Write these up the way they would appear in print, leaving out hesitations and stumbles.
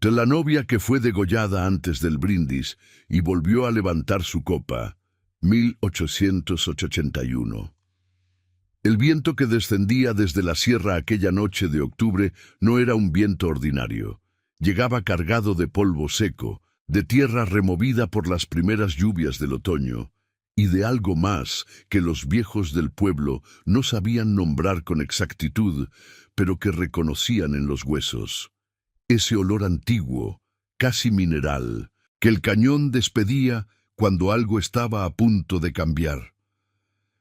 De la novia que fue degollada antes del brindis y volvió a levantar su copa, 1881. El viento que descendía desde la sierra aquella noche de octubre no era un viento ordinario. Llegaba cargado de polvo seco, de tierra removida por las primeras lluvias del otoño, y de algo más que los viejos del pueblo no sabían nombrar con exactitud, pero que reconocían en los huesos. Ese olor antiguo, casi mineral, que el cañón despedía cuando algo estaba a punto de cambiar.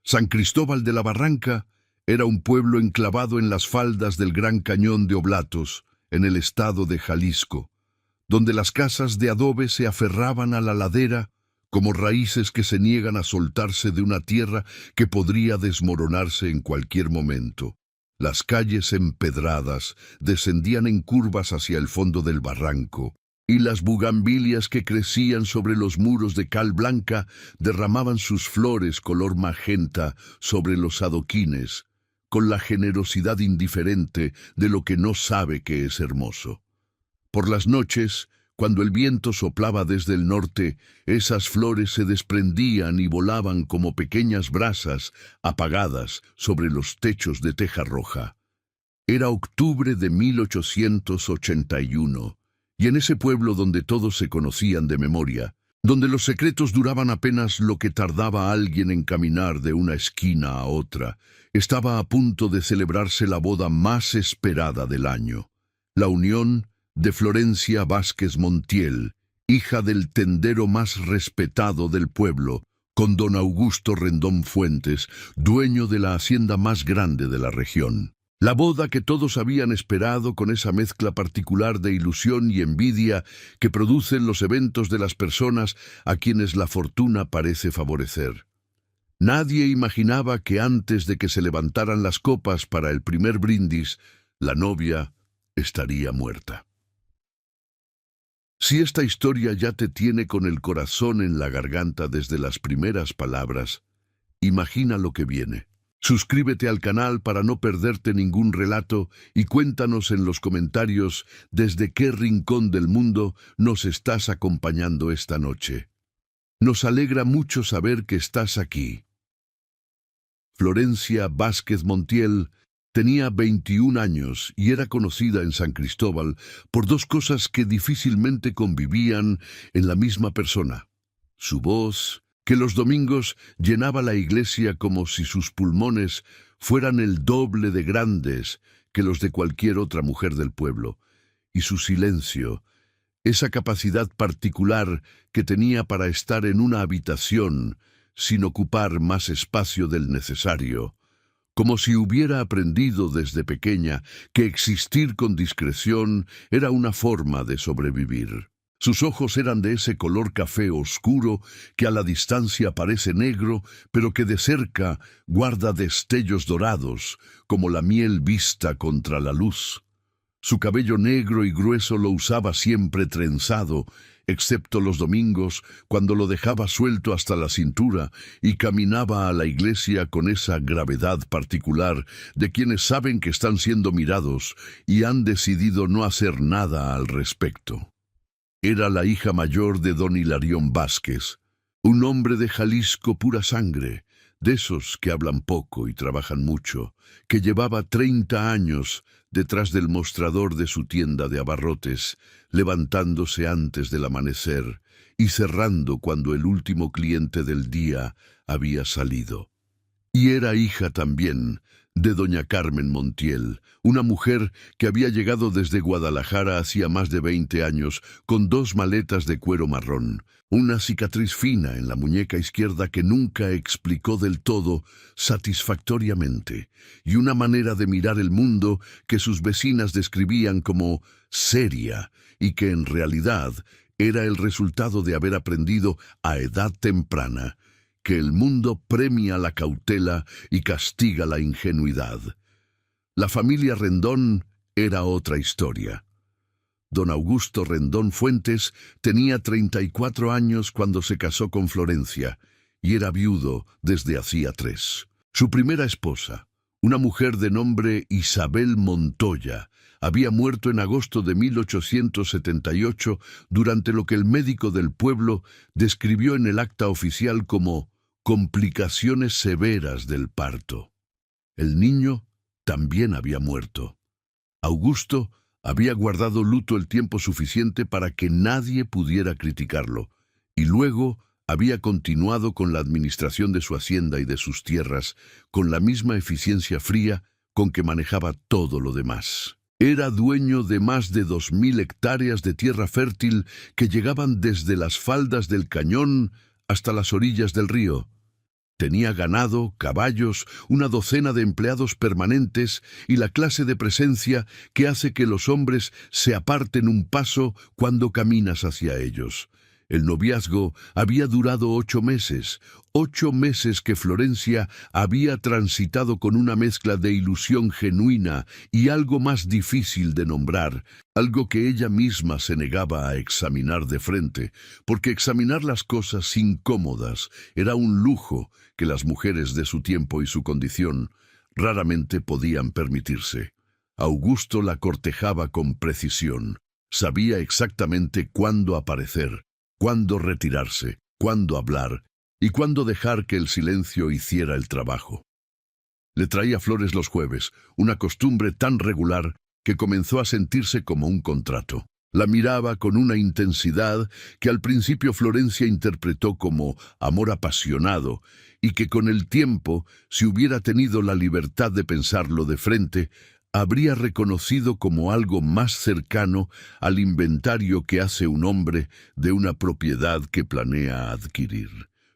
San Cristóbal de la Barranca era un pueblo enclavado en las faldas del Gran Cañón de Oblatos, en el estado de Jalisco, donde las casas de adobe se aferraban a la ladera como raíces que se niegan a soltarse de una tierra que podría desmoronarse en cualquier momento. Las calles empedradas descendían en curvas hacia el fondo del barranco, y las bugambilias que crecían sobre los muros de cal blanca derramaban sus flores color magenta sobre los adoquines, con la generosidad indiferente de lo que no sabe que es hermoso. Por las noches, cuando el viento soplaba desde el norte, esas flores se desprendían y volaban como pequeñas brasas apagadas sobre los techos de teja roja. Era octubre de 1881. Y en ese pueblo donde todos se conocían de memoria, donde los secretos duraban apenas lo que tardaba alguien en caminar de una esquina a otra, estaba a punto de celebrarse la boda más esperada del año, la unión de Florencia Vázquez Montiel, hija del tendero más respetado del pueblo, con don Augusto Rendón Fuentes, dueño de la hacienda más grande de la región. La boda que todos habían esperado con esa mezcla particular de ilusión y envidia que producen los eventos de las personas a quienes la fortuna parece favorecer. Nadie imaginaba que antes de que se levantaran las copas para el primer brindis, la novia estaría muerta. Si esta historia ya te tiene con el corazón en la garganta desde las primeras palabras, imagina lo que viene. Suscríbete al canal para no perderte ningún relato y cuéntanos en los comentarios desde qué rincón del mundo nos estás acompañando esta noche. Nos alegra mucho saber que estás aquí. Florencia Vázquez Montiel tenía 21 años y era conocida en San Cristóbal por dos cosas que difícilmente convivían en la misma persona: su voz, que los domingos llenaba la iglesia como si sus pulmones fueran el doble de grandes que los de cualquier otra mujer del pueblo, y su silencio, esa capacidad particular que tenía para estar en una habitación sin ocupar más espacio del necesario, como si hubiera aprendido desde pequeña que existir con discreción era una forma de sobrevivir. Sus ojos eran de ese color café oscuro que a la distancia parece negro, pero que de cerca guarda destellos dorados, como la miel vista contra la luz. Su cabello negro y grueso lo usaba siempre trenzado, excepto los domingos, cuando lo dejaba suelto hasta la cintura y caminaba a la iglesia con esa gravedad particular de quienes saben que están siendo mirados y han decidido no hacer nada al respecto. Era la hija mayor de don Hilarión Vázquez, un hombre de Jalisco pura sangre, de esos que hablan poco y trabajan mucho, que llevaba 30 años detrás del mostrador de su tienda de abarrotes, levantándose antes del amanecer y cerrando cuando el último cliente del día había salido. Y era hija también de doña Carmen Montiel, una mujer que había llegado desde Guadalajara hacía más de 20 años con 2 maletas de cuero marrón, una cicatriz fina en la muñeca izquierda que nunca explicó del todo satisfactoriamente, y una manera de mirar el mundo que sus vecinas describían como seria y que en realidad era el resultado de haber aprendido a edad temprana que el mundo premia la cautela y castiga la ingenuidad. La familia Rendón era otra historia. Don Augusto Rendón Fuentes tenía 34 años cuando se casó con Florencia y era viudo desde hacía 3. Su primera esposa, Una mujer de nombre Isabel Montoya había muerto en agosto de 1878 durante lo que el médico del pueblo describió en el acta oficial como complicaciones severas del parto. El niño también había muerto. Augusto había guardado luto el tiempo suficiente para que nadie pudiera criticarlo, y luego había continuado con la administración de su hacienda y de sus tierras, con la misma eficiencia fría con que manejaba todo lo demás. Era dueño de más de 2000 hectáreas de tierra fértil que llegaban desde las faldas del cañón hasta las orillas del río. Tenía ganado, caballos, una docena de empleados permanentes y la clase de presencia que hace que los hombres se aparten un paso cuando caminas hacia ellos. El noviazgo había durado 8 meses, 8 meses que Florencia había transitado con una mezcla de ilusión genuina y algo más difícil de nombrar, algo que ella misma se negaba a examinar de frente, porque examinar las cosas incómodas era un lujo que las mujeres de su tiempo y su condición raramente podían permitirse. Augusto la cortejaba con precisión, sabía exactamente cuándo aparecer, cuándo retirarse, cuándo hablar y cuándo dejar que el silencio hiciera el trabajo. Le traía flores los jueves, una costumbre tan regular que comenzó a sentirse como un contrato. La miraba con una intensidad que al principio Florencia interpretó como amor apasionado y que con el tiempo, si hubiera tenido la libertad de pensarlo de frente, habría reconocido como algo más cercano al inventario que hace un hombre de una propiedad que planea adquirir.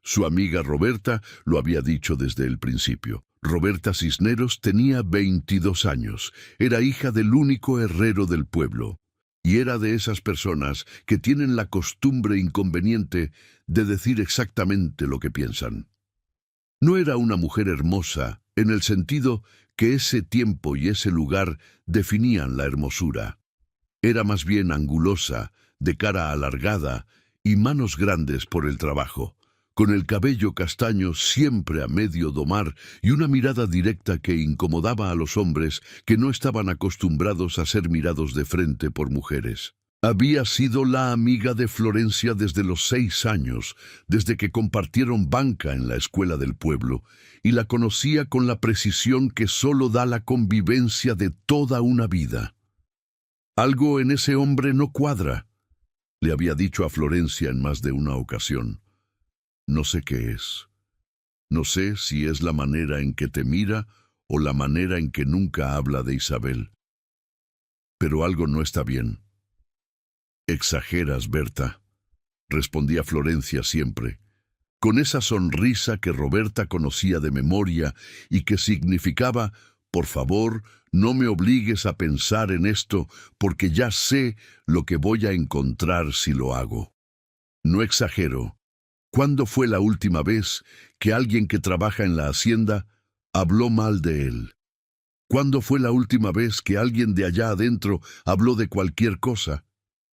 Su amiga Roberta lo había dicho desde el principio. Roberta Cisneros tenía 22 años, era hija del único herrero del pueblo, y era de esas personas que tienen la costumbre inconveniente de decir exactamente lo que piensan. No era una mujer hermosa, en el sentido que ese tiempo y ese lugar definían la hermosura. Era más bien angulosa, de cara alargada y manos grandes por el trabajo, con el cabello castaño siempre a medio domar y una mirada directa que incomodaba a los hombres que no estaban acostumbrados a ser mirados de frente por mujeres. Había sido la amiga de Florencia desde los 6 años, desde que compartieron banca en la escuela del pueblo, y la conocía con la precisión que solo da la convivencia de toda una vida. Algo en ese hombre no cuadra, le había dicho a Florencia en más de una ocasión. No sé qué es. No sé si es la manera en que te mira o la manera en que nunca habla de Isabel. Pero algo no está bien. Exageras, Berta, respondía Florencia siempre, con esa sonrisa que Roberta conocía de memoria y que significaba: por favor, no me obligues a pensar en esto porque ya sé lo que voy a encontrar si lo hago. No exagero. ¿Cuándo fue la última vez que alguien que trabaja en la hacienda habló mal de él? ¿Cuándo fue la última vez que alguien de allá adentro habló de cualquier cosa?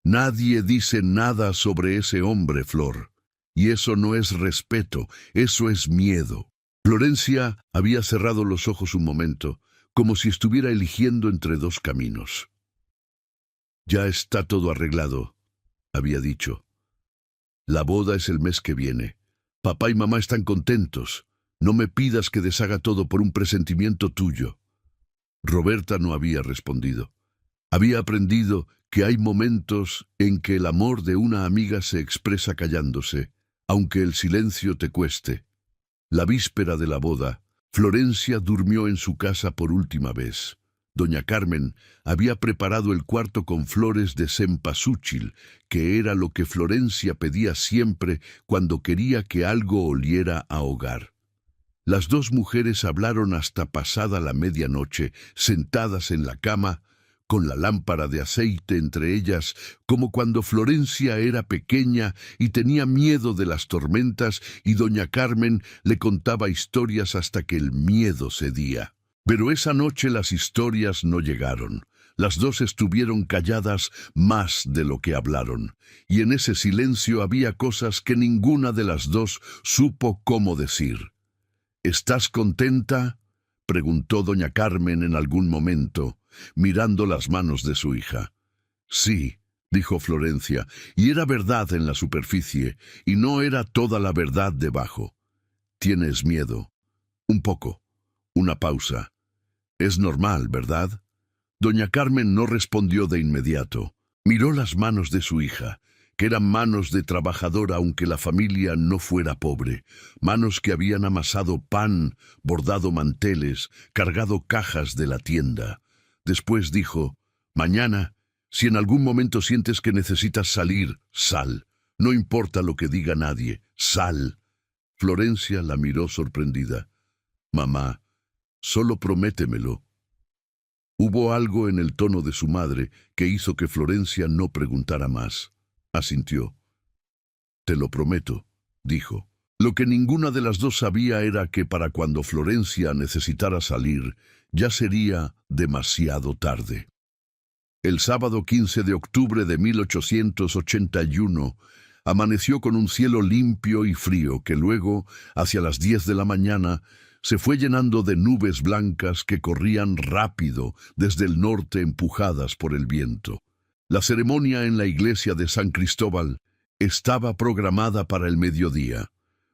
Nadie dice nada sobre ese hombre, Flor. Y eso no es respeto, eso es miedo. Florencia había cerrado los ojos un momento, como si estuviera eligiendo entre 2 caminos. Ya está todo arreglado, había dicho. La boda es el mes que viene. Papá y mamá están contentos. No me pidas que deshaga todo por un presentimiento tuyo. Roberta no había respondido. Había aprendido que hay momentos en que el amor de una amiga se expresa callándose, aunque el silencio te cueste. La víspera de la boda, Florencia durmió en su casa por última vez. Doña Carmen había preparado el cuarto con flores de cempasúchil, que era lo que Florencia pedía siempre cuando quería que algo oliera a hogar. Las 2 mujeres hablaron hasta pasada la medianoche, sentadas en la cama, con la lámpara de aceite entre ellas, como cuando Florencia era pequeña y tenía miedo de las tormentas y doña Carmen le contaba historias hasta que el miedo cedía. Pero esa noche las historias no llegaron. Las 2 estuvieron calladas más de lo que hablaron, y en ese silencio había cosas que ninguna de las 2 supo cómo decir. ¿Estás contenta?, preguntó doña Carmen en algún momento, mirando las manos de su hija. Sí, dijo Florencia, y era verdad en la superficie, y no era toda la verdad debajo. ¿Tienes miedo? Un poco. Una pausa. Es normal, ¿verdad? Doña Carmen no respondió de inmediato. Miró las manos de su hija, que eran manos de trabajadora aunque la familia no fuera pobre, manos que habían amasado pan, bordado manteles, cargado cajas de la tienda. Después dijo, mañana, si en algún momento sientes que necesitas salir, sal. No importa lo que diga nadie, sal. Florencia la miró sorprendida. Mamá, solo prométemelo. Hubo algo en el tono de su madre que hizo que Florencia no preguntara más. Asintió. Te lo prometo, dijo. Lo que ninguna de las dos sabía era que para cuando Florencia necesitara salir, ya sería demasiado tarde. El sábado 15 de octubre de 1881, amaneció con un cielo limpio y frío que luego, hacia las 10 de la mañana, se fue llenando de nubes blancas que corrían rápido desde el norte empujadas por el viento. La ceremonia en la iglesia de San Cristóbal estaba programada para el mediodía.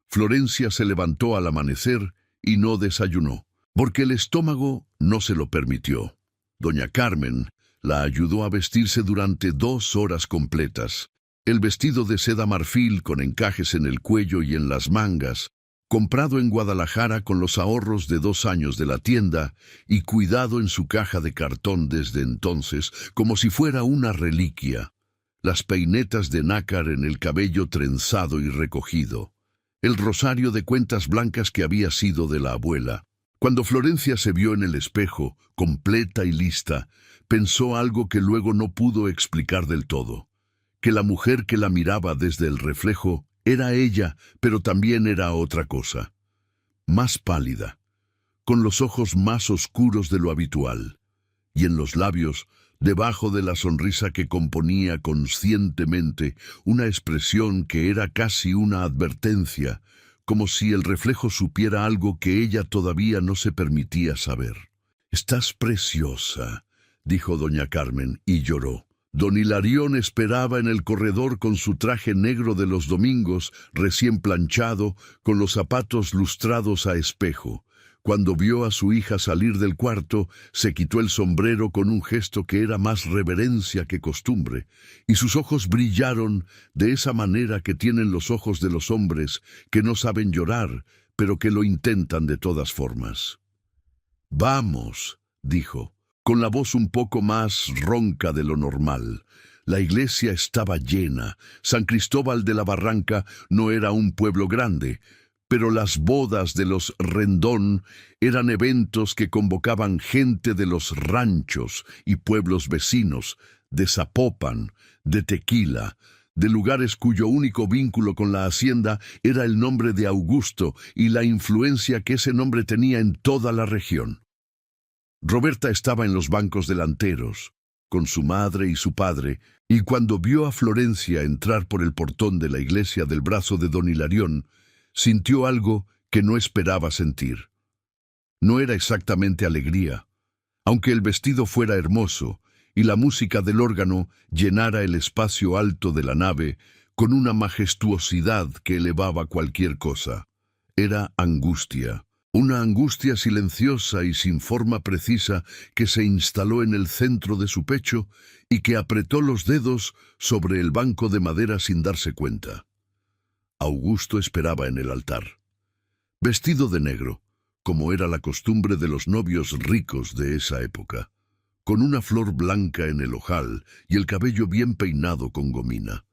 Florencia se levantó al amanecer y no desayunó, porque el estómago no se lo permitió. Doña Carmen la ayudó a vestirse durante 2 horas completas. El vestido de seda marfil con encajes en el cuello y en las mangas, comprado en Guadalajara con los ahorros de 2 años de la tienda y cuidado en su caja de cartón desde entonces como si fuera una reliquia. Las peinetas de nácar en el cabello trenzado y recogido. El rosario de cuentas blancas que había sido de la abuela. Cuando Florencia se vio en el espejo, completa y lista, pensó algo que luego no pudo explicar del todo. Que la mujer que la miraba desde el reflejo era ella, pero también era otra cosa. Más pálida, con los ojos más oscuros de lo habitual, y en los labios, debajo de la sonrisa que componía conscientemente una expresión que era casi una advertencia, como si el reflejo supiera algo que ella todavía no se permitía saber. «Estás preciosa», dijo doña Carmen, y lloró. Don Hilarión esperaba en el corredor con su traje negro de los domingos, recién planchado, con los zapatos lustrados a espejo. Cuando vio a su hija salir del cuarto, se quitó el sombrero con un gesto que era más reverencia que costumbre, y sus ojos brillaron de esa manera que tienen los ojos de los hombres, que no saben llorar, pero que lo intentan de todas formas. «Vamos», dijo, con la voz un poco más ronca de lo normal. La iglesia estaba llena. San Cristóbal de la Barranca no era un pueblo grande, pero las bodas de los Rendón eran eventos que convocaban gente de los ranchos y pueblos vecinos, de Zapopan, de Tequila, de lugares cuyo único vínculo con la hacienda era el nombre de Augusto y la influencia que ese nombre tenía en toda la región. Roberta estaba en los bancos delanteros, con su madre y su padre, y cuando vio a Florencia entrar por el portón de la iglesia del brazo de don Hilarión, sintió algo que no esperaba sentir. No era exactamente alegría, aunque el vestido fuera hermoso y la música del órgano llenara el espacio alto de la nave con una majestuosidad que elevaba cualquier cosa. Era angustia. Una angustia silenciosa y sin forma precisa que se instaló en el centro de su pecho y que apretó los dedos sobre el banco de madera sin darse cuenta. Augusto esperaba en el altar, vestido de negro, como era la costumbre de los novios ricos de esa época, con una flor blanca en el ojal y el cabello bien peinado con gomina.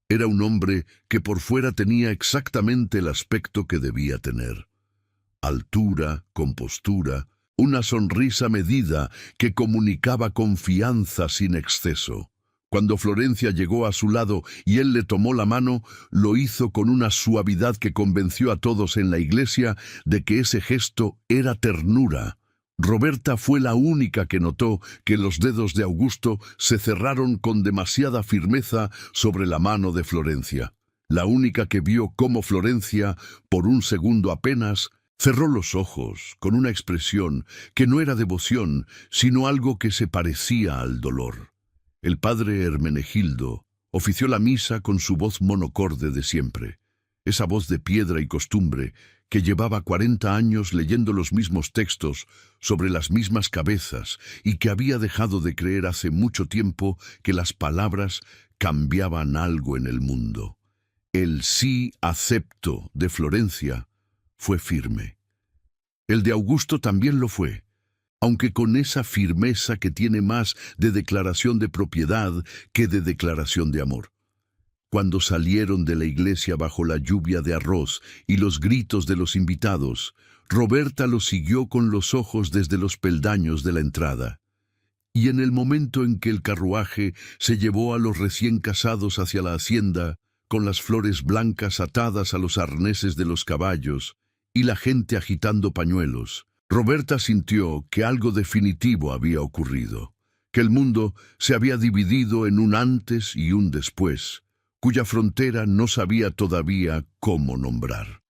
Era un hombre que por fuera tenía exactamente el aspecto que debía tener. Altura, compostura, una sonrisa medida que comunicaba confianza sin exceso. Cuando Florencia llegó a su lado y él le tomó la mano, lo hizo con una suavidad que convenció a todos en la iglesia de que ese gesto era ternura. Roberta fue la única que notó que los dedos de Augusto se cerraron con demasiada firmeza sobre la mano de Florencia. La única que vio cómo Florencia, por un segundo apenas, Cerró los ojos con una expresión que no era devoción, sino algo que se parecía al dolor. El padre Hermenegildo ofició la misa con su voz monocorde de siempre, esa voz de piedra y costumbre que llevaba 40 años leyendo los mismos textos sobre las mismas cabezas y que había dejado de creer hace mucho tiempo que las palabras cambiaban algo en el mundo. El sí acepto de Florencia fue firme. El de Augusto también lo fue, aunque con esa firmeza que tiene más de declaración de propiedad que de declaración de amor. Cuando salieron de la iglesia bajo la lluvia de arroz y los gritos de los invitados, Roberta los siguió con los ojos desde los peldaños de la entrada. Y en el momento en que el carruaje se llevó a los recién casados hacia la hacienda, con las flores blancas atadas a los arneses de los caballos y la gente agitando pañuelos, Roberta sintió que algo definitivo había ocurrido, que el mundo se había dividido en un antes y un después, cuya frontera no sabía todavía cómo nombrar.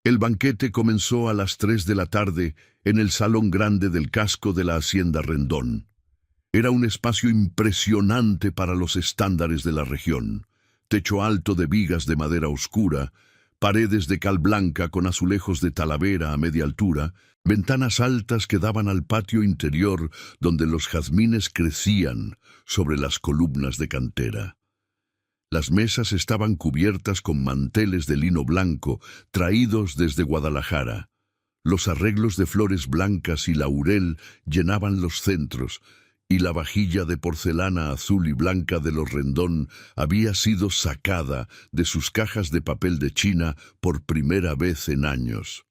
El banquete comenzó a las 3 de la tarde en el salón grande del casco de la hacienda Rendón. Era un espacio impresionante para los estándares de la región. Techo alto de vigas de madera oscura, paredes de cal blanca con azulejos de talavera a media altura, ventanas altas que daban al patio interior donde los jazmines crecían sobre las columnas de cantera. Las mesas estaban cubiertas con manteles de lino blanco traídos desde Guadalajara. Los arreglos de flores blancas y laurel llenaban los centros, y la vajilla de porcelana azul y blanca de los Rendón había sido sacada de sus cajas de papel de China por primera vez en años.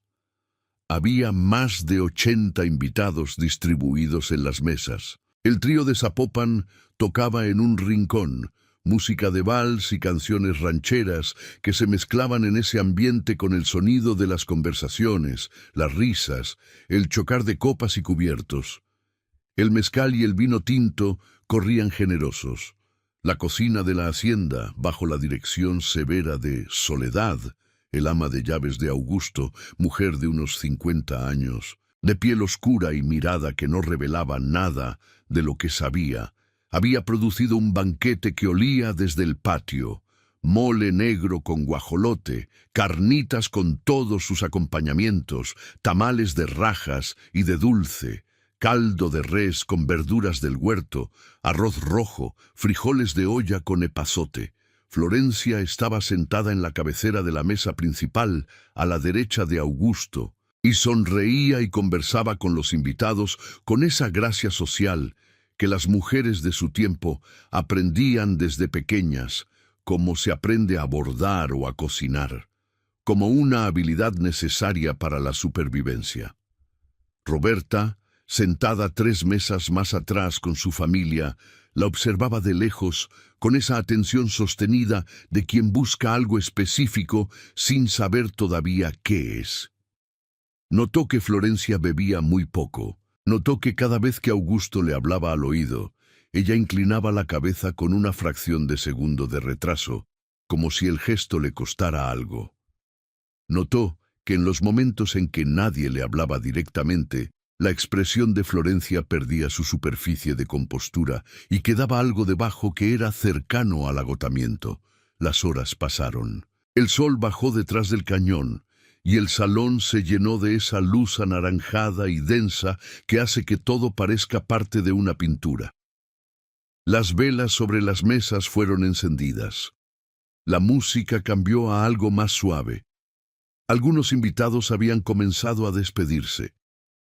Había más de 80 invitados distribuidos en las mesas. El trío de Zapopan tocaba en un rincón, música de vals y canciones rancheras que se mezclaban en ese ambiente con el sonido de las conversaciones, las risas, el chocar de copas y cubiertos. El mezcal y el vino tinto corrían generosos. La cocina de la hacienda, bajo la dirección severa de Soledad, el ama de llaves de Augusto, mujer de unos 50 años, de piel oscura y mirada que no revelaba nada de lo que sabía, había producido un banquete que olía desde el patio, mole negro con guajolote, carnitas con todos sus acompañamientos, tamales de rajas y de dulce, caldo de res con verduras del huerto, arroz rojo, frijoles de olla con epazote. Florencia estaba sentada en la cabecera de la mesa principal, a la derecha de Augusto, y sonreía y conversaba con los invitados con esa gracia social que las mujeres de su tiempo aprendían desde pequeñas, como se aprende a bordar o a cocinar, como una habilidad necesaria para la supervivencia. Roberta, sentada 3 mesas más atrás con su familia, la observaba de lejos con esa atención sostenida de quien busca algo específico sin saber todavía qué es. Notó que Florencia bebía muy poco. Notó que cada vez que Augusto le hablaba al oído, ella inclinaba la cabeza con una fracción de segundo de retraso, como si el gesto le costara algo. Notó que en los momentos en que nadie le hablaba directamente, la expresión de Florencia perdía su superficie de compostura y quedaba algo debajo que era cercano al agotamiento. Las horas pasaron. El sol bajó detrás del cañón, y el salón se llenó de esa luz anaranjada y densa que hace que todo parezca parte de una pintura. Las velas sobre las mesas fueron encendidas. La música cambió a algo más suave. Algunos invitados habían comenzado a despedirse,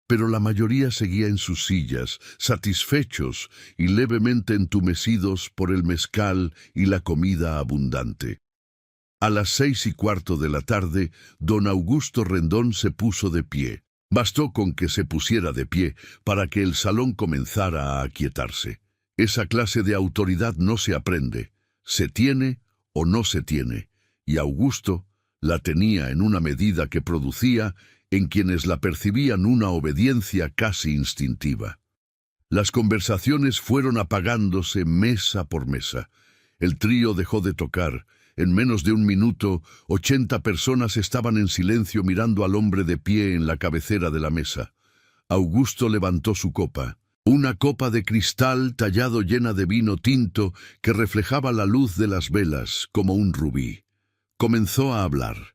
pero la mayoría seguía en sus sillas, satisfechos y levemente entumecidos por el mezcal y la comida abundante. A las 6:15 de la tarde, don Augusto Rendón se puso de pie. Bastó con que se pusiera de pie para que el salón comenzara a aquietarse. Esa clase de autoridad no se aprende, se tiene o no se tiene, y Augusto la tenía en una medida que producía en quienes la percibían una obediencia casi instintiva. Las conversaciones fueron apagándose mesa por mesa. El trío dejó de tocar, En menos de un minuto, 80 personas estaban en silencio mirando al hombre de pie en la cabecera de la mesa. Augusto levantó su copa. Una copa de cristal tallado llena de vino tinto que reflejaba la luz de las velas como un rubí. Comenzó a hablar.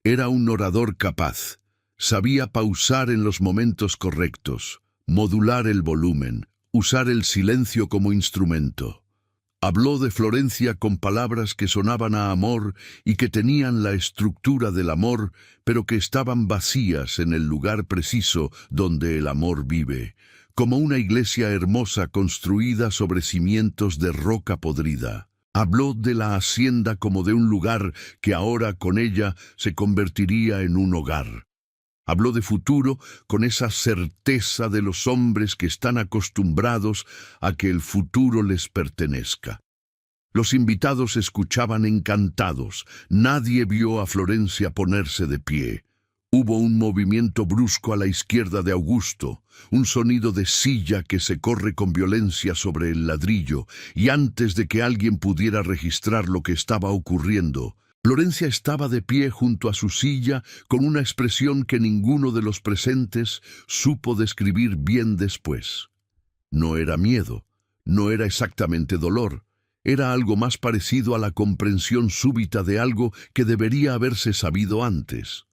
Era un orador capaz. Sabía pausar en los momentos correctos, modular el volumen, usar el silencio como instrumento. Habló de Florencia con palabras que sonaban a amor y que tenían la estructura del amor, pero que estaban vacías en el lugar preciso donde el amor vive, como una iglesia hermosa construida sobre cimientos de roca podrida. Habló de la hacienda como de un lugar que ahora con ella se convertiría en un hogar. Habló de futuro con esa certeza de los hombres que están acostumbrados a que el futuro les pertenezca. Los invitados escuchaban encantados. Nadie vio a Florencia ponerse de pie. Hubo un movimiento brusco a la izquierda de Augusto, un sonido de silla que se corre con violencia sobre el ladrillo, y antes de que alguien pudiera registrar lo que estaba ocurriendo, Florencia estaba de pie junto a su silla con una expresión que ninguno de los presentes supo describir bien después. No era miedo, no era exactamente dolor, era algo más parecido a la comprensión súbita de algo que debería haberse sabido antes.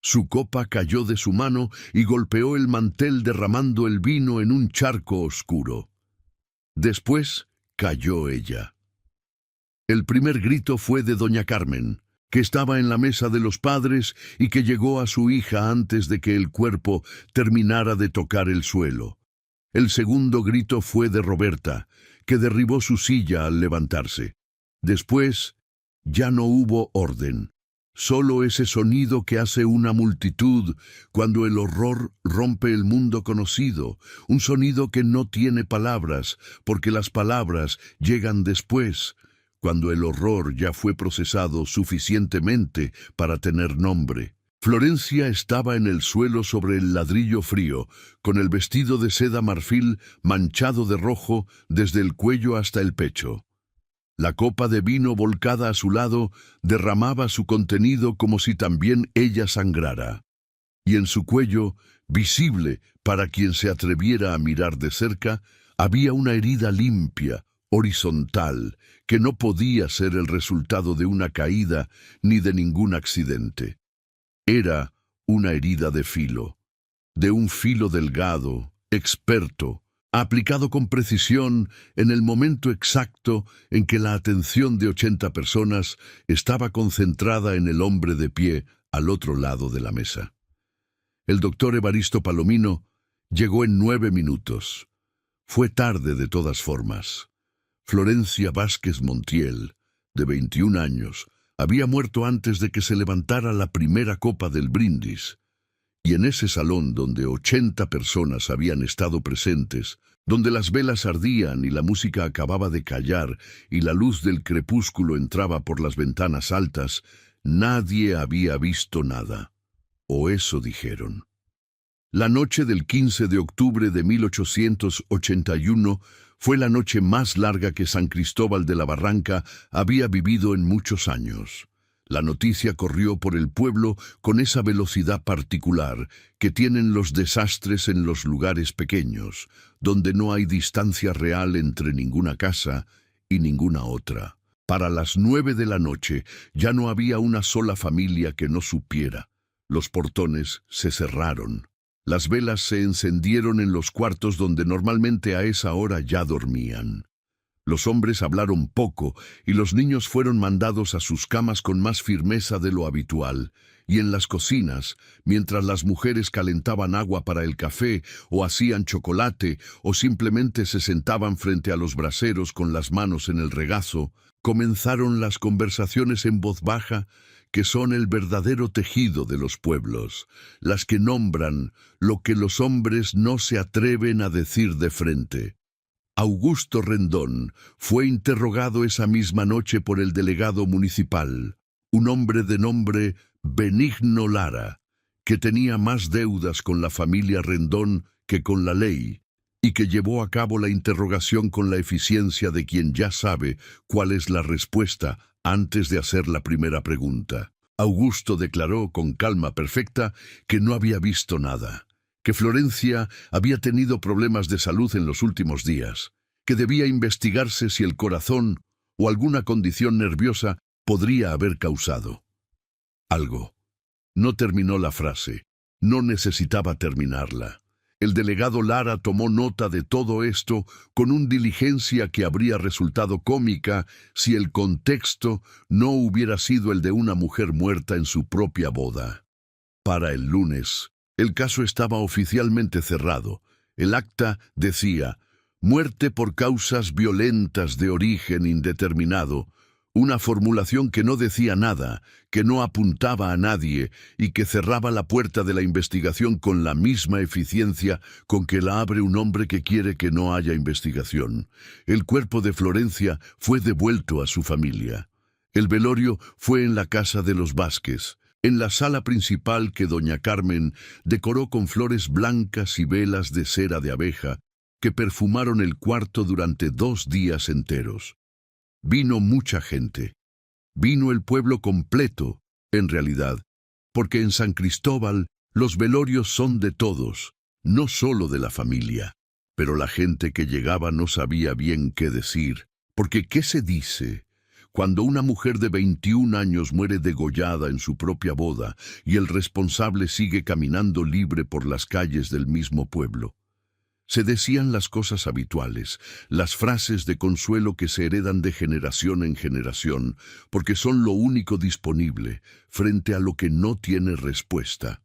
Su copa cayó de su mano y golpeó el mantel derramando el vino en un charco oscuro. Después cayó ella. El primer grito fue de doña Carmen, que estaba en la mesa de los padres y que llegó a su hija antes de que el cuerpo terminara de tocar el suelo. El segundo grito fue de Roberta, que derribó su silla al levantarse. Después, ya no hubo orden. Solo ese sonido que hace una multitud cuando el horror rompe el mundo conocido, un sonido que no tiene palabras, porque las palabras llegan después, cuando el horror ya fue procesado suficientemente para tener nombre. Florencia estaba en el suelo sobre el ladrillo frío, con el vestido de seda marfil manchado de rojo desde el cuello hasta el pecho. La copa de vino volcada a su lado derramaba su contenido como si también ella sangrara. Y en su cuello, visible para quien se atreviera a mirar de cerca, había una herida limpia, horizontal, que no podía ser el resultado de una caída ni de ningún accidente. Era una herida de un filo delgado, experto, aplicado con precisión en el momento exacto en que la atención de 80 personas estaba concentrada en el hombre de pie al otro lado de la mesa. El doctor Evaristo Palomino llegó en 9 minutos. Fue tarde de todas formas. Florencia Vázquez Montiel, de 21 años, había muerto antes de que se levantara la primera copa del brindis. Y en ese salón donde 80 personas habían estado presentes, donde las velas ardían y la música acababa de callar y la luz del crepúsculo entraba por las ventanas altas, nadie había visto nada. O eso dijeron. La noche del 15 de octubre de 1881 fue la noche más larga que San Cristóbal de la Barranca había vivido en muchos años. La noticia corrió por el pueblo con esa velocidad particular que tienen los desastres en los lugares pequeños, donde no hay distancia real entre ninguna casa y ninguna otra. Para las 9 de la noche ya no había una sola familia que no supiera. Los portones se cerraron. Las velas se encendieron en los cuartos donde normalmente a esa hora ya dormían. Los hombres hablaron poco y los niños fueron mandados a sus camas con más firmeza de lo habitual, y en las cocinas, mientras las mujeres calentaban agua para el café o hacían chocolate o simplemente se sentaban frente a los braseros con las manos en el regazo, comenzaron las conversaciones en voz baja que son el verdadero tejido de los pueblos, las que nombran lo que los hombres no se atreven a decir de frente. Augusto Rendón fue interrogado esa misma noche por el delegado municipal, un hombre de nombre Benigno Lara, que tenía más deudas con la familia Rendón que con la ley, y que llevó a cabo la interrogación con la eficiencia de quien ya sabe cuál es la respuesta Antes de hacer la primera pregunta, Augusto declaró con calma perfecta que no había visto nada, que Florencia había tenido problemas de salud en los últimos días, que debía investigarse si el corazón o alguna condición nerviosa podría haber causado algo. No terminó la frase, no necesitaba terminarla. El delegado Lara tomó nota de todo esto con una diligencia que habría resultado cómica si el contexto no hubiera sido el de una mujer muerta en su propia boda. Para el lunes, el caso estaba oficialmente cerrado. El acta decía, muerte por causas violentas de origen indeterminado, una formulación que no decía nada, que no apuntaba a nadie y que cerraba la puerta de la investigación con la misma eficiencia con que la abre un hombre que quiere que no haya investigación. El cuerpo de Florencia fue devuelto a su familia. El velorio fue en la casa de los Vázquez, en la sala principal que doña Carmen decoró con flores blancas y velas de cera de abeja que perfumaron el cuarto durante 2 días enteros. Vino mucha gente. Vino el pueblo completo, en realidad, porque en San Cristóbal los velorios son de todos, no solo de la familia. Pero la gente que llegaba no sabía bien qué decir, porque ¿qué se dice cuando una mujer de 21 años muere degollada en su propia boda y el responsable sigue caminando libre por las calles del mismo pueblo? Se decían las cosas habituales, las frases de consuelo que se heredan de generación en generación, porque son lo único disponible frente a lo que no tiene respuesta.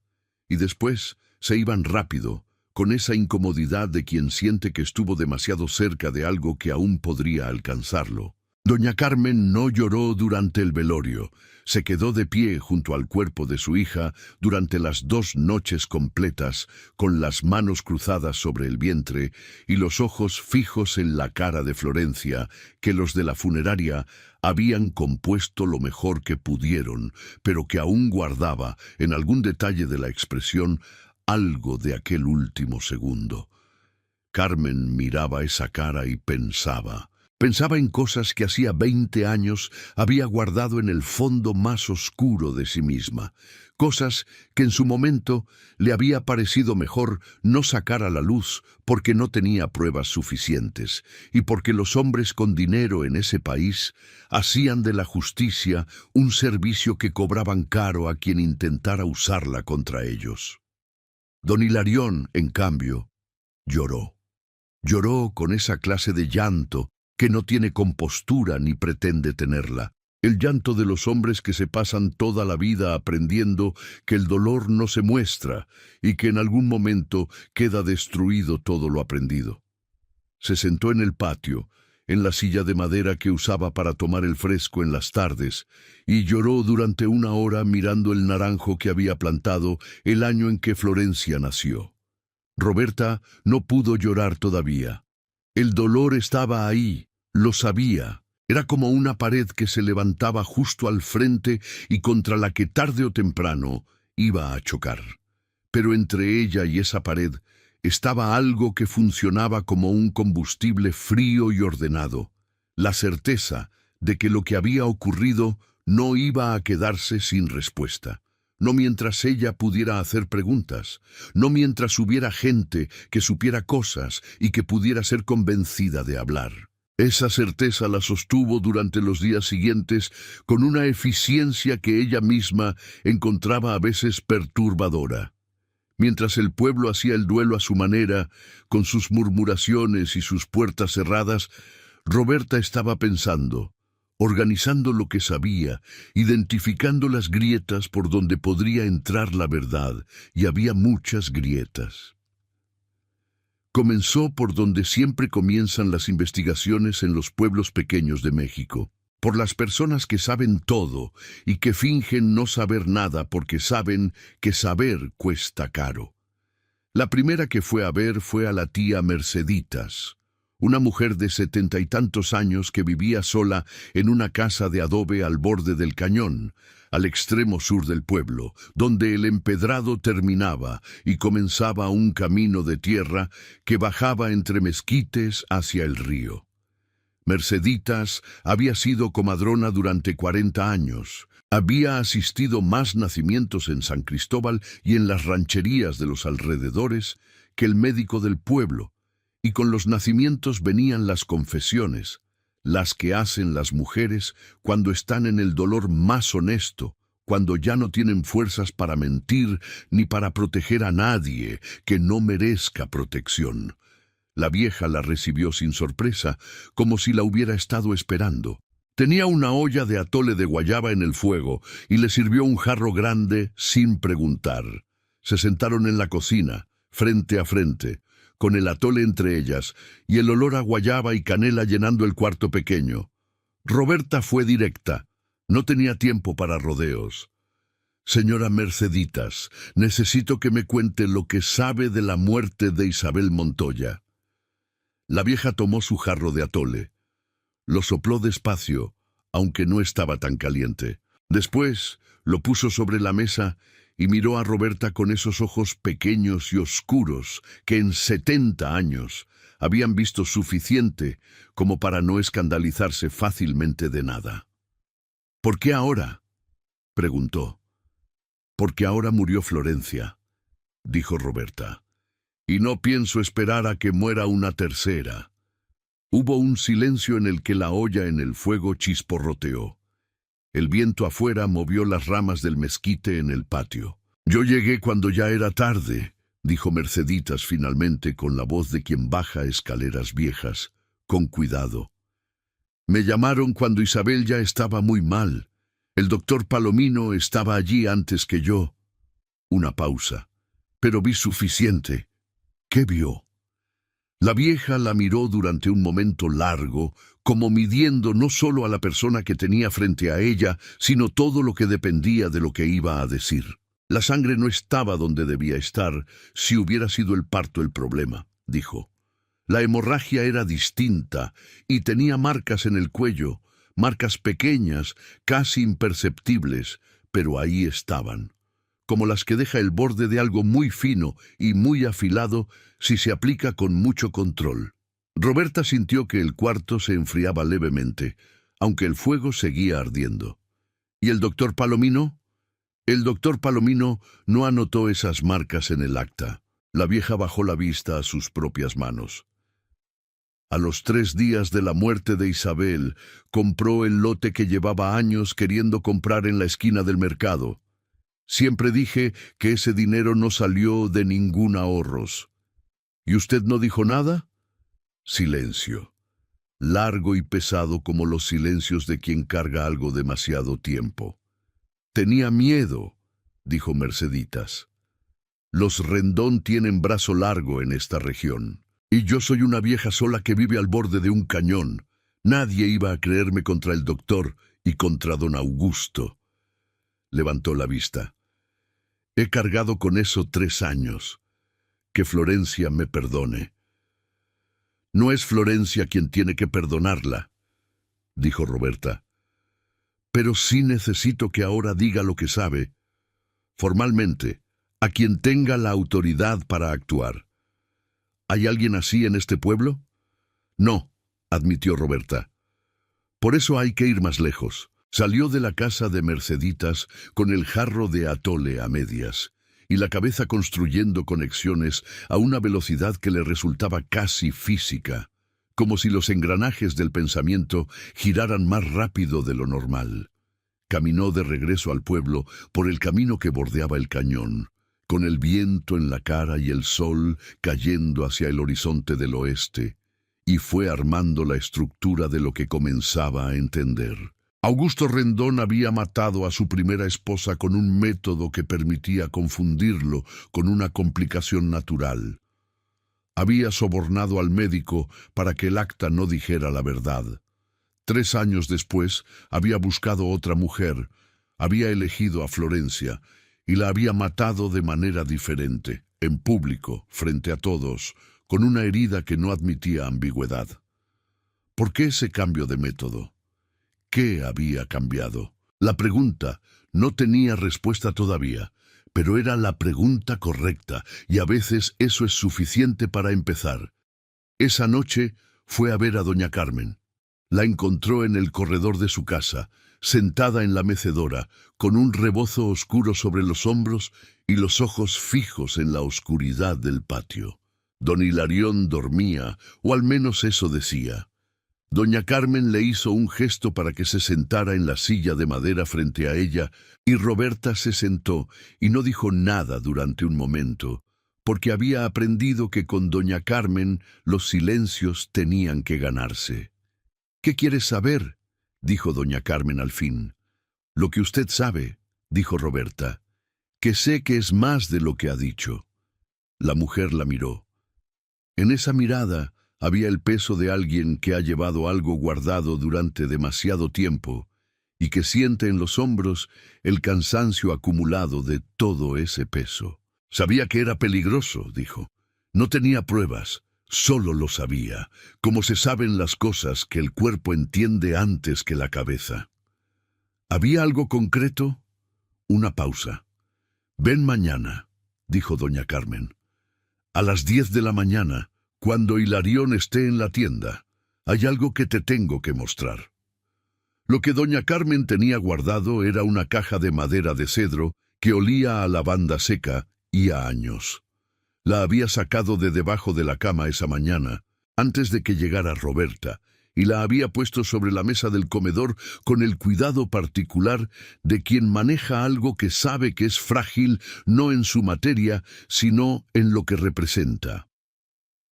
Y después se iban rápido, con esa incomodidad de quien siente que estuvo demasiado cerca de algo que aún podría alcanzarlo. Doña Carmen no lloró durante el velorio. Se quedó de pie junto al cuerpo de su hija durante las 2 noches completas, con las manos cruzadas sobre el vientre y los ojos fijos en la cara de Florencia, que los de la funeraria habían compuesto lo mejor que pudieron, pero que aún guardaba, en algún detalle de la expresión, algo de aquel último segundo. Carmen miraba esa cara y pensaba. Pensaba en cosas que hacía 20 años había guardado en el fondo más oscuro de sí misma, cosas que en su momento le había parecido mejor no sacar a la luz porque no tenía pruebas suficientes y porque los hombres con dinero en ese país hacían de la justicia un servicio que cobraban caro a quien intentara usarla contra ellos. Don Hilarión, en cambio, lloró. Lloró con esa clase de llanto que no tiene compostura ni pretende tenerla. El llanto de los hombres que se pasan toda la vida aprendiendo que el dolor no se muestra y que en algún momento queda destruido todo lo aprendido. Se sentó en el patio, en la silla de madera que usaba para tomar el fresco en las tardes, y lloró durante 1 hora mirando el naranjo que había plantado el año en que Florencia nació. Roberta no pudo llorar todavía. El dolor estaba ahí. Lo sabía. Era como una pared que se levantaba justo al frente y contra la que tarde o temprano iba a chocar. Pero entre ella y esa pared estaba algo que funcionaba como un combustible frío y ordenado, la certeza de que lo que había ocurrido no iba a quedarse sin respuesta. No mientras ella pudiera hacer preguntas, no mientras hubiera gente que supiera cosas y que pudiera ser convencida de hablar. Esa certeza la sostuvo durante los días siguientes con una eficiencia que ella misma encontraba a veces perturbadora. Mientras el pueblo hacía el duelo a su manera, con sus murmuraciones y sus puertas cerradas, Roberta estaba pensando, organizando lo que sabía, identificando las grietas por donde podría entrar la verdad, y había muchas grietas. Comenzó por donde siempre comienzan las investigaciones en los pueblos pequeños de México, por las personas que saben todo y que fingen no saber nada porque saben que saber cuesta caro. La primera que fue a ver fue a la tía Merceditas, una mujer de 70 y tantos años que vivía sola en una casa de adobe al borde del cañón, al extremo sur del pueblo, donde el empedrado terminaba y comenzaba un camino de tierra que bajaba entre mezquites hacia el río. Merceditas había sido comadrona durante 40 años. Había asistido más nacimientos en San Cristóbal y en las rancherías de los alrededores que el médico del pueblo, y con los nacimientos venían las confesiones, las que hacen las mujeres cuando están en el dolor más honesto, cuando ya no tienen fuerzas para mentir ni para proteger a nadie que no merezca protección. La vieja la recibió sin sorpresa, como si la hubiera estado esperando. Tenía una olla de atole de guayaba en el fuego y le sirvió un jarro grande sin preguntar. Se sentaron en la cocina, frente a frente, con el atole entre ellas y el olor a guayaba y canela llenando el cuarto pequeño. Roberta fue directa. No tenía tiempo para rodeos. Señora Merceditas, necesito que me cuente lo que sabe de la muerte de Isabel Montoya. La vieja tomó su jarro de atole. Lo sopló despacio, aunque no estaba tan caliente. Después lo puso sobre la mesa y miró a Roberta con esos ojos pequeños y oscuros que en 70 años habían visto suficiente como para no escandalizarse fácilmente de nada. ¿Por qué ahora?, preguntó. Porque ahora murió Florencia, dijo Roberta. Y no pienso esperar a que muera una tercera. Hubo un silencio en el que la olla en el fuego chisporroteó. El viento afuera movió las ramas del mezquite en el patio. Yo llegué cuando ya era tarde, dijo Merceditas finalmente con la voz de quien baja escaleras viejas, con cuidado. Me llamaron cuando Isabel ya estaba muy mal. El doctor Palomino estaba allí antes que yo. Una pausa. Pero vi suficiente. ¿Qué vio? La vieja la miró durante un momento largo, como midiendo no solo a la persona que tenía frente a ella, sino todo lo que dependía de lo que iba a decir. La sangre no estaba donde debía estar, si hubiera sido el parto el problema, dijo. La hemorragia era distinta y tenía marcas en el cuello, marcas pequeñas, casi imperceptibles, pero ahí estaban, como las que deja el borde de algo muy fino y muy afilado si se aplica con mucho control. Roberta sintió que el cuarto se enfriaba levemente, aunque el fuego seguía ardiendo. ¿Y el doctor Palomino? El doctor Palomino no anotó esas marcas en el acta. La vieja bajó la vista a sus propias manos. A los 3 días de la muerte de Isabel, compró el lote que llevaba años queriendo comprar en la esquina del mercado. Siempre dije que ese dinero no salió de ningún ahorros. ¿Y usted no dijo nada? Silencio. Largo y pesado como los silencios de quien carga algo demasiado tiempo. Tenía miedo, dijo Merceditas. Los Rendón tienen brazo largo en esta región. Y yo soy una vieja sola que vive al borde de un cañón. Nadie iba a creerme contra el doctor y contra don Augusto. Levantó la vista. He cargado con eso 3 años. Que Florencia me perdone. No es Florencia quien tiene que perdonarla, dijo Roberta. Pero sí necesito que ahora diga lo que sabe, formalmente, a quien tenga la autoridad para actuar. ¿Hay alguien así en este pueblo? No, admitió Roberta. Por eso hay que ir más lejos. Salió de la casa de Merceditas con el jarro de atole a medias y la cabeza construyendo conexiones a una velocidad que le resultaba casi física, como si los engranajes del pensamiento giraran más rápido de lo normal. Caminó de regreso al pueblo por el camino que bordeaba el cañón, con el viento en la cara y el sol cayendo hacia el horizonte del oeste, y fue armando la estructura de lo que comenzaba a entender. Augusto Rendón había matado a su primera esposa con un método que permitía confundirlo con una complicación natural. Había sobornado al médico para que el acta no dijera la verdad. 3 años después había buscado otra mujer, había elegido a Florencia y la había matado de manera diferente, en público, frente a todos, con una herida que no admitía ambigüedad. ¿Por qué ese cambio de método? ¿Qué había cambiado? La pregunta no tenía respuesta todavía, pero era la pregunta correcta, y a veces eso es suficiente para empezar. Esa noche fue a ver a doña Carmen. La encontró en el corredor de su casa, sentada en la mecedora, con un rebozo oscuro sobre los hombros y los ojos fijos en la oscuridad del patio. Don Hilarión dormía, o al menos eso decía. Doña Carmen le hizo un gesto para que se sentara en la silla de madera frente a ella, y Roberta se sentó y no dijo nada durante un momento, porque había aprendido que con doña Carmen los silencios tenían que ganarse. «¿Qué quieres saber?», dijo doña Carmen al fin. «Lo que usted sabe», dijo Roberta, «que sé que es más de lo que ha dicho». La mujer la miró. En esa mirada había el peso de alguien que ha llevado algo guardado durante demasiado tiempo y que siente en los hombros el cansancio acumulado de todo ese peso. «Sabía que era peligroso», dijo. «No tenía pruebas, solo lo sabía, como se saben las cosas que el cuerpo entiende antes que la cabeza». «¿Había algo concreto?». Una pausa. «Ven mañana», dijo doña Carmen. «A las 10 de la mañana, cuando Hilarión esté en la tienda. Hay algo que te tengo que mostrar». Lo que doña Carmen tenía guardado era una caja de madera de cedro que olía a lavanda seca y a años. La había sacado de debajo de la cama esa mañana, antes de que llegara Roberta, y la había puesto sobre la mesa del comedor con el cuidado particular de quien maneja algo que sabe que es frágil no en su materia, sino en lo que representa.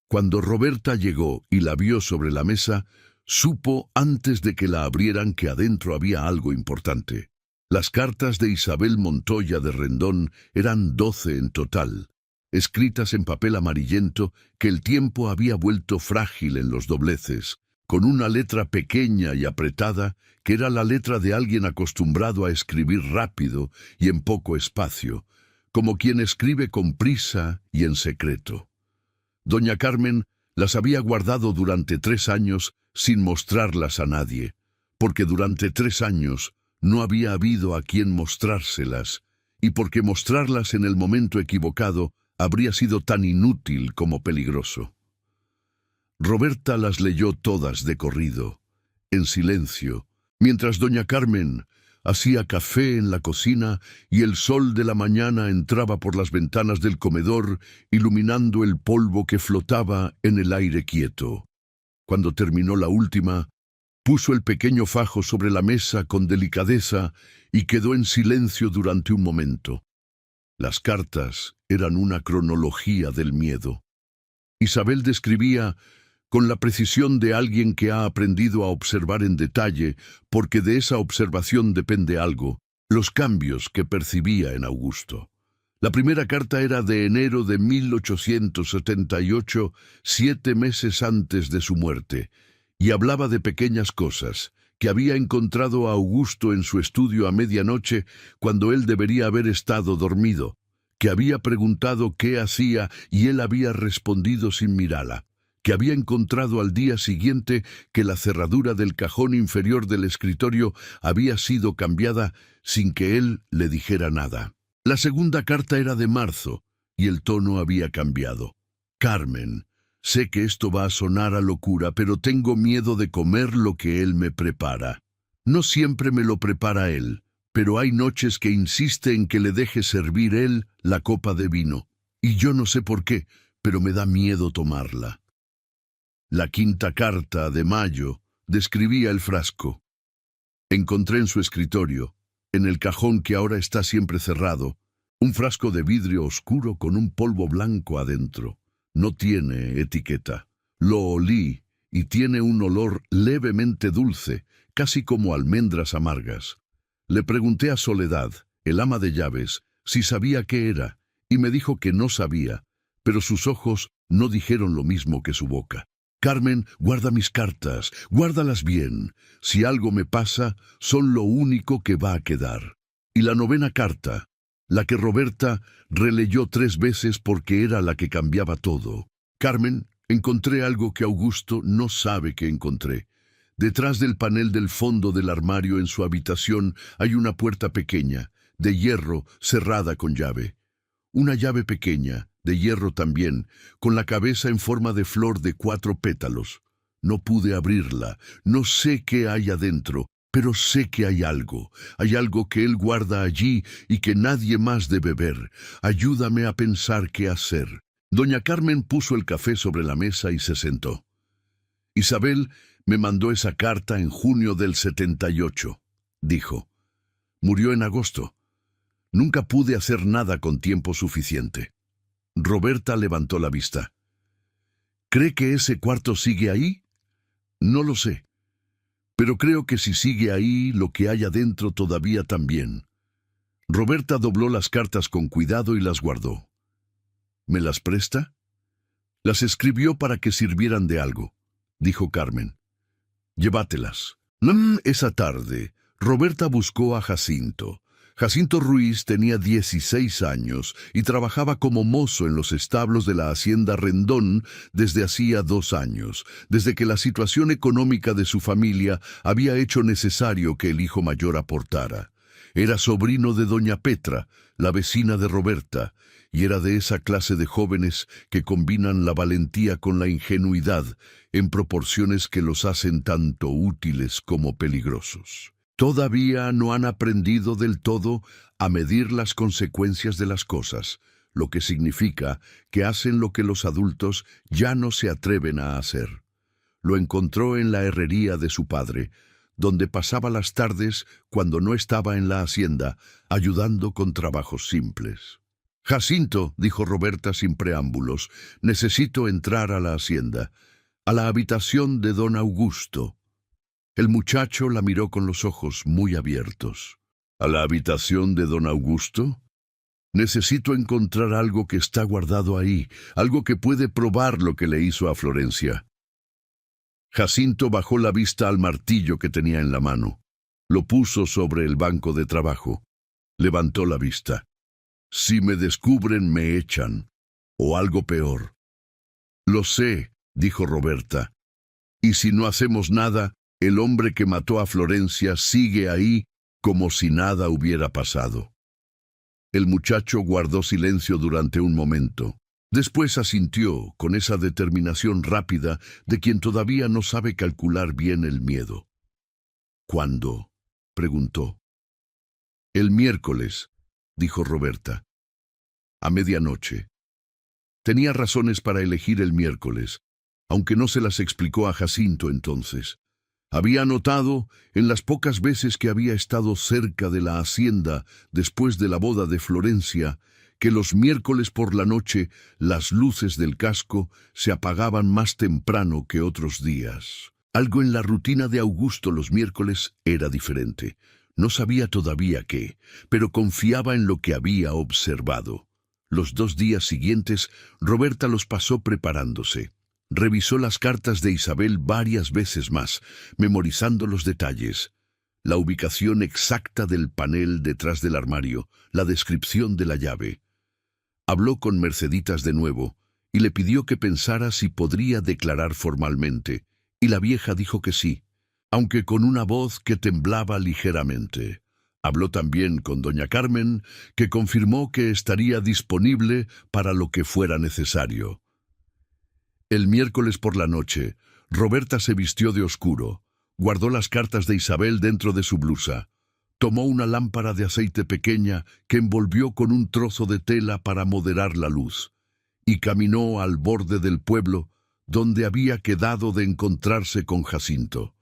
Cuando Roberta llegó y la vio sobre la mesa, supo antes de que la abrieran que adentro había algo importante. Las cartas de Isabel Montoya de Rendón eran 12 en total, escritas en papel amarillento que el tiempo había vuelto frágil en los dobleces, con una letra pequeña y apretada que era la letra de alguien acostumbrado a escribir rápido y en poco espacio, como quien escribe con prisa y en secreto. Doña Carmen las había guardado durante 3 años sin mostrarlas a nadie, porque durante 3 años no había habido a quien mostrárselas, y porque mostrarlas en el momento equivocado habría sido tan inútil como peligroso. Roberta las leyó todas de corrido, en silencio, mientras doña Carmen hacía café en la cocina y el sol de la mañana entraba por las ventanas del comedor, iluminando el polvo que flotaba en el aire quieto. Cuando terminó la última, puso el pequeño fajo sobre la mesa con delicadeza y quedó en silencio durante un momento. Las cartas eran una cronología del miedo. Isabel describía, con la precisión de alguien que ha aprendido a observar en detalle, porque de esa observación depende algo, los cambios que percibía en Augusto. La primera carta era de enero de 1878, 7 meses antes de su muerte, y hablaba de pequeñas cosas, que había encontrado a Augusto en su estudio a medianoche cuando él debería haber estado dormido, que había preguntado qué hacía y él había respondido sin mirarla, que había encontrado al día siguiente que la cerradura del cajón inferior del escritorio había sido cambiada sin que él le dijera nada. La segunda carta era de marzo, y el tono había cambiado. «Carmen, sé que esto va a sonar a locura, pero tengo miedo de comer lo que él me prepara. No siempre me lo prepara él, pero hay noches que insiste en que le deje servir él la copa de vino, y yo no sé por qué, pero me da miedo tomarla». La quinta carta, de mayo, describía el frasco. «Encontré en su escritorio, en el cajón que ahora está siempre cerrado, un frasco de vidrio oscuro con un polvo blanco adentro. No tiene etiqueta. Lo olí y tiene un olor levemente dulce, casi como almendras amargas. Le pregunté a Soledad, el ama de llaves, si sabía qué era, y me dijo que no sabía, pero sus ojos no dijeron lo mismo que su boca. «Carmen, guarda mis cartas, guárdalas bien. Si algo me pasa, son lo único que va a quedar». Y la novena carta, la que Roberta releyó 3 veces porque era la que cambiaba todo. «Carmen, encontré algo que Augusto no sabe que encontré. Detrás del panel del fondo del armario en su habitación hay una puerta pequeña, de hierro, cerrada con llave. Una llave pequeña, de hierro también, con la cabeza en forma de flor de 4 pétalos. No pude abrirla. No sé qué hay adentro, pero sé que hay algo. Hay algo que él guarda allí y que nadie más debe ver. Ayúdame a pensar qué hacer. Doña Carmen puso el café sobre la mesa y se sentó. Isabel me mandó esa carta en junio del 78, dijo. Murió en agosto. Nunca pude hacer nada con tiempo suficiente. Roberta levantó la vista. ¿Cree que ese cuarto sigue ahí? No lo sé. Pero creo que si sigue ahí, lo que hay adentro todavía también. Roberta dobló las cartas con cuidado y las guardó. ¿Me las presta? Las escribió para que sirvieran de algo, dijo Carmen. Llévatelas. Esa tarde, Roberta buscó a Jacinto. Jacinto Ruiz tenía 16 años y trabajaba como mozo en los establos de la hacienda Rendón desde hacía 2 años, desde que la situación económica de su familia había hecho necesario que el hijo mayor aportara. Era sobrino de doña Petra, la vecina de Roberta, y era de esa clase de jóvenes que combinan la valentía con la ingenuidad en proporciones que los hacen tanto útiles como peligrosos. Todavía no han aprendido del todo a medir las consecuencias de las cosas, lo que significa que hacen lo que los adultos ya no se atreven a hacer. Lo encontró en la herrería de su padre, donde pasaba las tardes cuando no estaba en la hacienda, ayudando con trabajos simples. Jacinto, dijo Roberta sin preámbulos, necesito entrar a la hacienda, a la habitación de don Augusto. El muchacho la miró con los ojos muy abiertos. ¿A la habitación de don Augusto? Necesito encontrar algo que está guardado ahí, algo que puede probar lo que le hizo a Florencia. Jacinto bajó la vista al martillo que tenía en la mano. Lo puso sobre el banco de trabajo. Levantó la vista. Si me descubren, me echan. O algo peor. Lo sé, dijo Roberta. Y si no hacemos nada, el hombre que mató a Florencia sigue ahí como si nada hubiera pasado. El muchacho guardó silencio durante un momento. Después asintió con esa determinación rápida de quien todavía no sabe calcular bien el miedo. ¿Cuándo? Preguntó. El miércoles, dijo Roberta. A medianoche. Tenía razones para elegir el miércoles, aunque no se las explicó a Jacinto entonces. Había notado, en las pocas veces que había estado cerca de la hacienda después de la boda de Florencia, que los miércoles por la noche las luces del casco se apagaban más temprano que otros días. Algo en la rutina de Augusto los miércoles era diferente. No sabía todavía qué, pero confiaba en lo que había observado. Los 2 días siguientes, Roberta los pasó preparándose. Revisó las cartas de Isabel varias veces más, memorizando los detalles. La ubicación exacta del panel detrás del armario, la descripción de la llave. Habló con Merceditas de nuevo y le pidió que pensara si podría declarar formalmente, y la vieja dijo que sí, aunque con una voz que temblaba ligeramente. Habló también con doña Carmen, que confirmó que estaría disponible para lo que fuera necesario. El miércoles por la noche, Roberta se vistió de oscuro, guardó las cartas de Isabel dentro de su blusa, tomó una lámpara de aceite pequeña que envolvió con un trozo de tela para moderar la luz, y caminó al borde del pueblo, donde había quedado de encontrarse con Jacinto.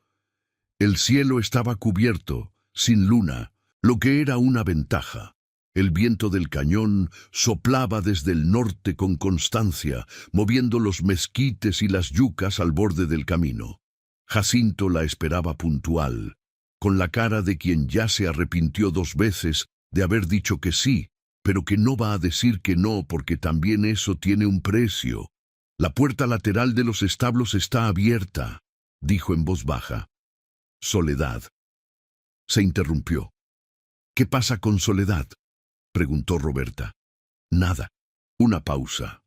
El cielo estaba cubierto, sin luna, lo que era una ventaja. El viento del cañón soplaba desde el norte con constancia, moviendo los mezquites y las yucas al borde del camino. Jacinto la esperaba puntual, con la cara de quien ya se arrepintió 2 veces de haber dicho que sí, pero que no va a decir que no porque también eso tiene un precio. La puerta lateral de los establos está abierta, dijo en voz baja. Soledad. Se interrumpió. ¿Qué pasa con Soledad?, preguntó Roberta. Nada. Una pausa.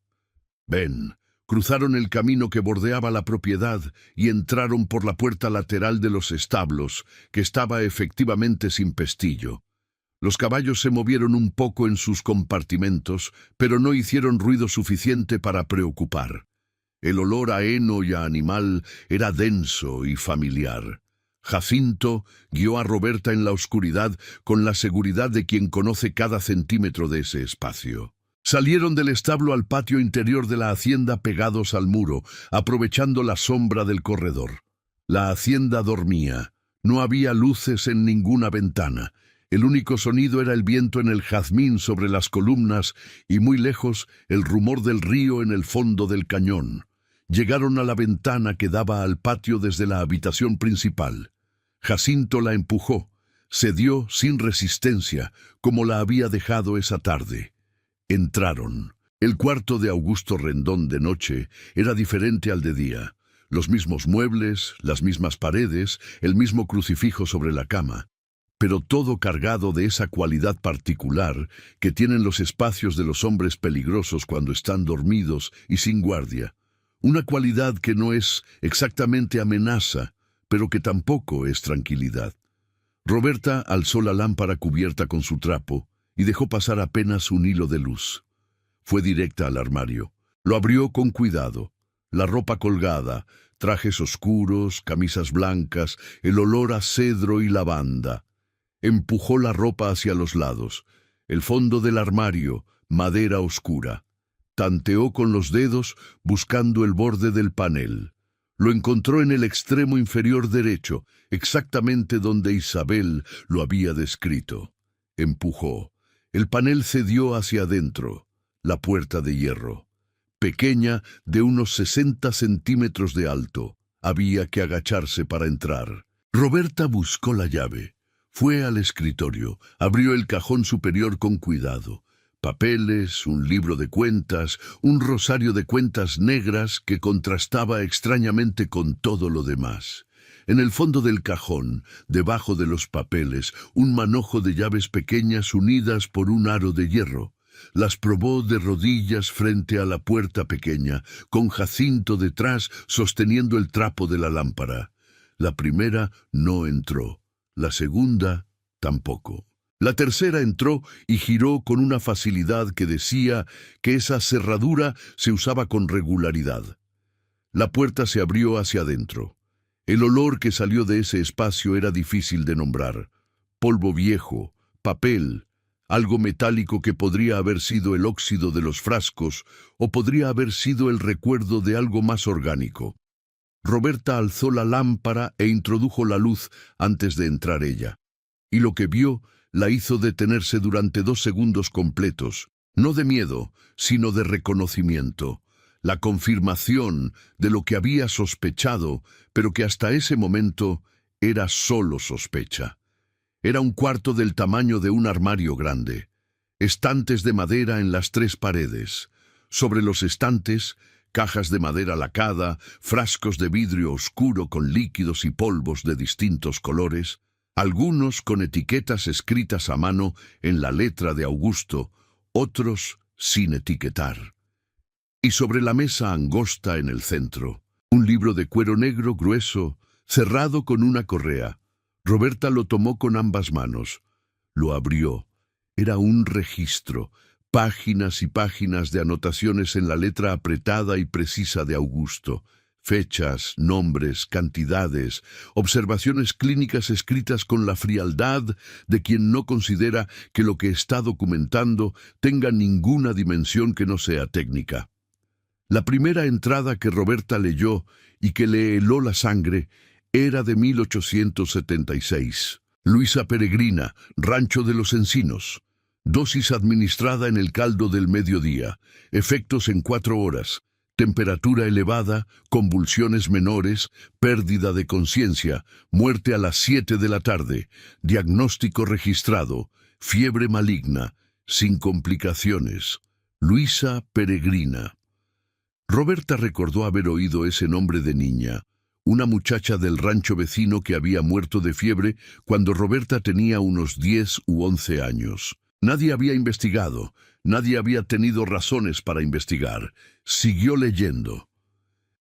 Ven. Cruzaron el camino que bordeaba la propiedad y entraron por la puerta lateral de los establos, que estaba efectivamente sin pestillo. Los caballos se movieron un poco en sus compartimentos, pero no hicieron ruido suficiente para preocupar. El olor a heno y a animal era denso y familiar. Jacinto guió a Roberta en la oscuridad con la seguridad de quien conoce cada centímetro de ese espacio. Salieron del establo al patio interior de la hacienda pegados al muro, aprovechando la sombra del corredor. La hacienda dormía. No había luces en ninguna ventana. El único sonido era el viento en el jazmín sobre las columnas y muy lejos el rumor del río en el fondo del cañón. Llegaron a la ventana que daba al patio desde la habitación principal. Jacinto la empujó. Cedió sin resistencia, como la había dejado esa tarde. Entraron. El cuarto de Augusto Rendón de noche era diferente al de día. Los mismos muebles, las mismas paredes, el mismo crucifijo sobre la cama, pero todo cargado de esa cualidad particular que tienen los espacios de los hombres peligrosos cuando están dormidos y sin guardia. Una cualidad que no es exactamente amenaza, pero que tampoco es tranquilidad. Roberta alzó la lámpara cubierta con su trapo y dejó pasar apenas un hilo de luz. Fue directa al armario. Lo abrió con cuidado. La ropa colgada, trajes oscuros, camisas blancas, el olor a cedro y lavanda. Empujó la ropa hacia los lados. El fondo del armario, madera oscura. Tanteó con los dedos buscando el borde del panel. Lo encontró en el extremo inferior derecho, exactamente donde Isabel lo había descrito. Empujó. El panel cedió hacia adentro. La puerta de hierro. Pequeña, de unos 60 centímetros de alto. Había que agacharse para entrar. Roberta buscó la llave. Fue al escritorio. Abrió el cajón superior con cuidado. Papeles, un libro de cuentas, un rosario de cuentas negras que contrastaba extrañamente con todo lo demás. En el fondo del cajón, debajo de los papeles, un manojo de llaves pequeñas unidas por un aro de hierro. Las probó de rodillas frente a la puerta pequeña, con Jacinto detrás sosteniendo el trapo de la lámpara. La primera no entró, la segunda tampoco. La tercera entró y giró con una facilidad que decía que esa cerradura se usaba con regularidad. La puerta se abrió hacia adentro. El olor que salió de ese espacio era difícil de nombrar. Polvo viejo, papel, algo metálico que podría haber sido el óxido de los frascos o podría haber sido el recuerdo de algo más orgánico. Roberta alzó la lámpara e introdujo la luz antes de entrar ella. Y lo que vio la hizo detenerse durante 2 segundos completos, no de miedo, sino de reconocimiento. La confirmación de lo que había sospechado, pero que hasta ese momento era solo sospecha. Era un cuarto del tamaño de un armario grande. Estantes de madera en las 3 paredes. Sobre los estantes, cajas de madera lacada, frascos de vidrio oscuro con líquidos y polvos de distintos colores, algunos con etiquetas escritas a mano en la letra de Augusto, otros sin etiquetar. Y sobre la mesa angosta en el centro, un libro de cuero negro grueso, cerrado con una correa. Roberta lo tomó con ambas manos. Lo abrió. Era un registro, páginas y páginas de anotaciones en la letra apretada y precisa de Augusto. Fechas, nombres, cantidades, observaciones clínicas escritas con la frialdad de quien no considera que lo que está documentando tenga ninguna dimensión que no sea técnica. La primera entrada que Roberta leyó y que le heló la sangre era de 1876. Luisa Peregrina, Rancho de los Encinos. Dosis administrada en el caldo del mediodía. Efectos en 4 horas. Temperatura elevada, convulsiones menores, pérdida de conciencia, muerte a las 7 de la tarde. Diagnóstico registrado. Fiebre maligna, sin complicaciones. Luisa Peregrina. Roberta recordó haber oído ese nombre de niña. Una muchacha del rancho vecino que había muerto de fiebre cuando Roberta tenía unos 10 u 11 años. Nadie había investigado, nadie había tenido razones para investigar. Siguió leyendo.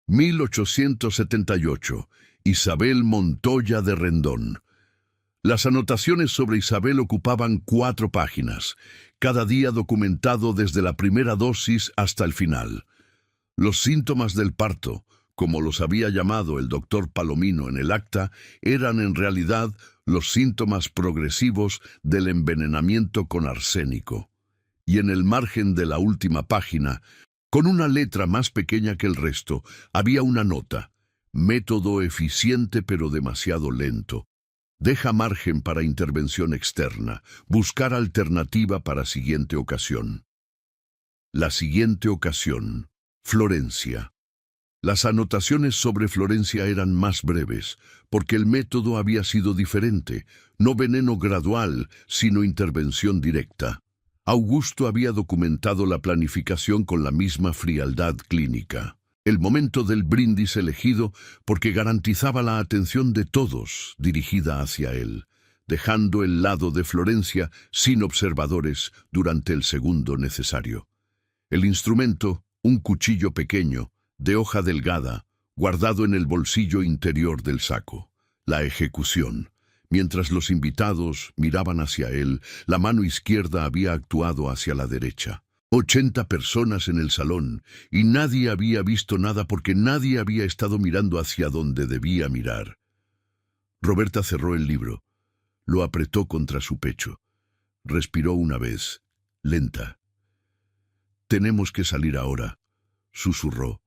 1878. Isabel Montoya de Rendón. Las anotaciones sobre Isabel ocupaban 4 páginas, cada día documentado desde la primera dosis hasta el final. Los síntomas del parto, como los había llamado el doctor Palomino en el acta, eran en realidad los síntomas progresivos del envenenamiento con arsénico. Y en el margen de la última página, con una letra más pequeña que el resto, había una nota: método eficiente pero demasiado lento. Deja margen para intervención externa. Buscar alternativa para siguiente ocasión. La siguiente ocasión. Florencia. Las anotaciones sobre Florencia eran más breves, porque el método había sido diferente, no veneno gradual, sino intervención directa. Augusto había documentado la planificación con la misma frialdad clínica. El momento del brindis elegido porque garantizaba la atención de todos dirigida hacia él, dejando el lado de Florencia sin observadores durante el segundo necesario. El instrumento, un cuchillo pequeño, de hoja delgada, guardado en el bolsillo interior del saco. La ejecución. Mientras los invitados miraban hacia él, la mano izquierda había actuado hacia la derecha. 80 personas en el salón, y nadie había visto nada porque nadie había estado mirando hacia donde debía mirar. Roberta cerró el libro, lo apretó contra su pecho. Respiró una vez, lenta. «Tenemos que salir ahora», susurró.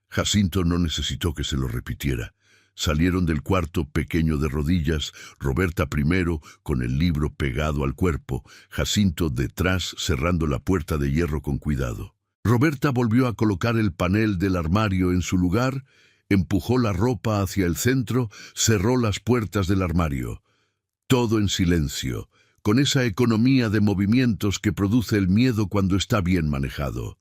Jacinto no necesitó que se lo repitiera. Salieron del cuarto pequeño de rodillas, Roberta primero, con el libro pegado al cuerpo, Jacinto detrás cerrando la puerta de hierro con cuidado. Roberta volvió a colocar el panel del armario en su lugar, empujó la ropa hacia el centro, cerró las puertas del armario. Todo en silencio, con esa economía de movimientos que produce el miedo cuando está bien manejado.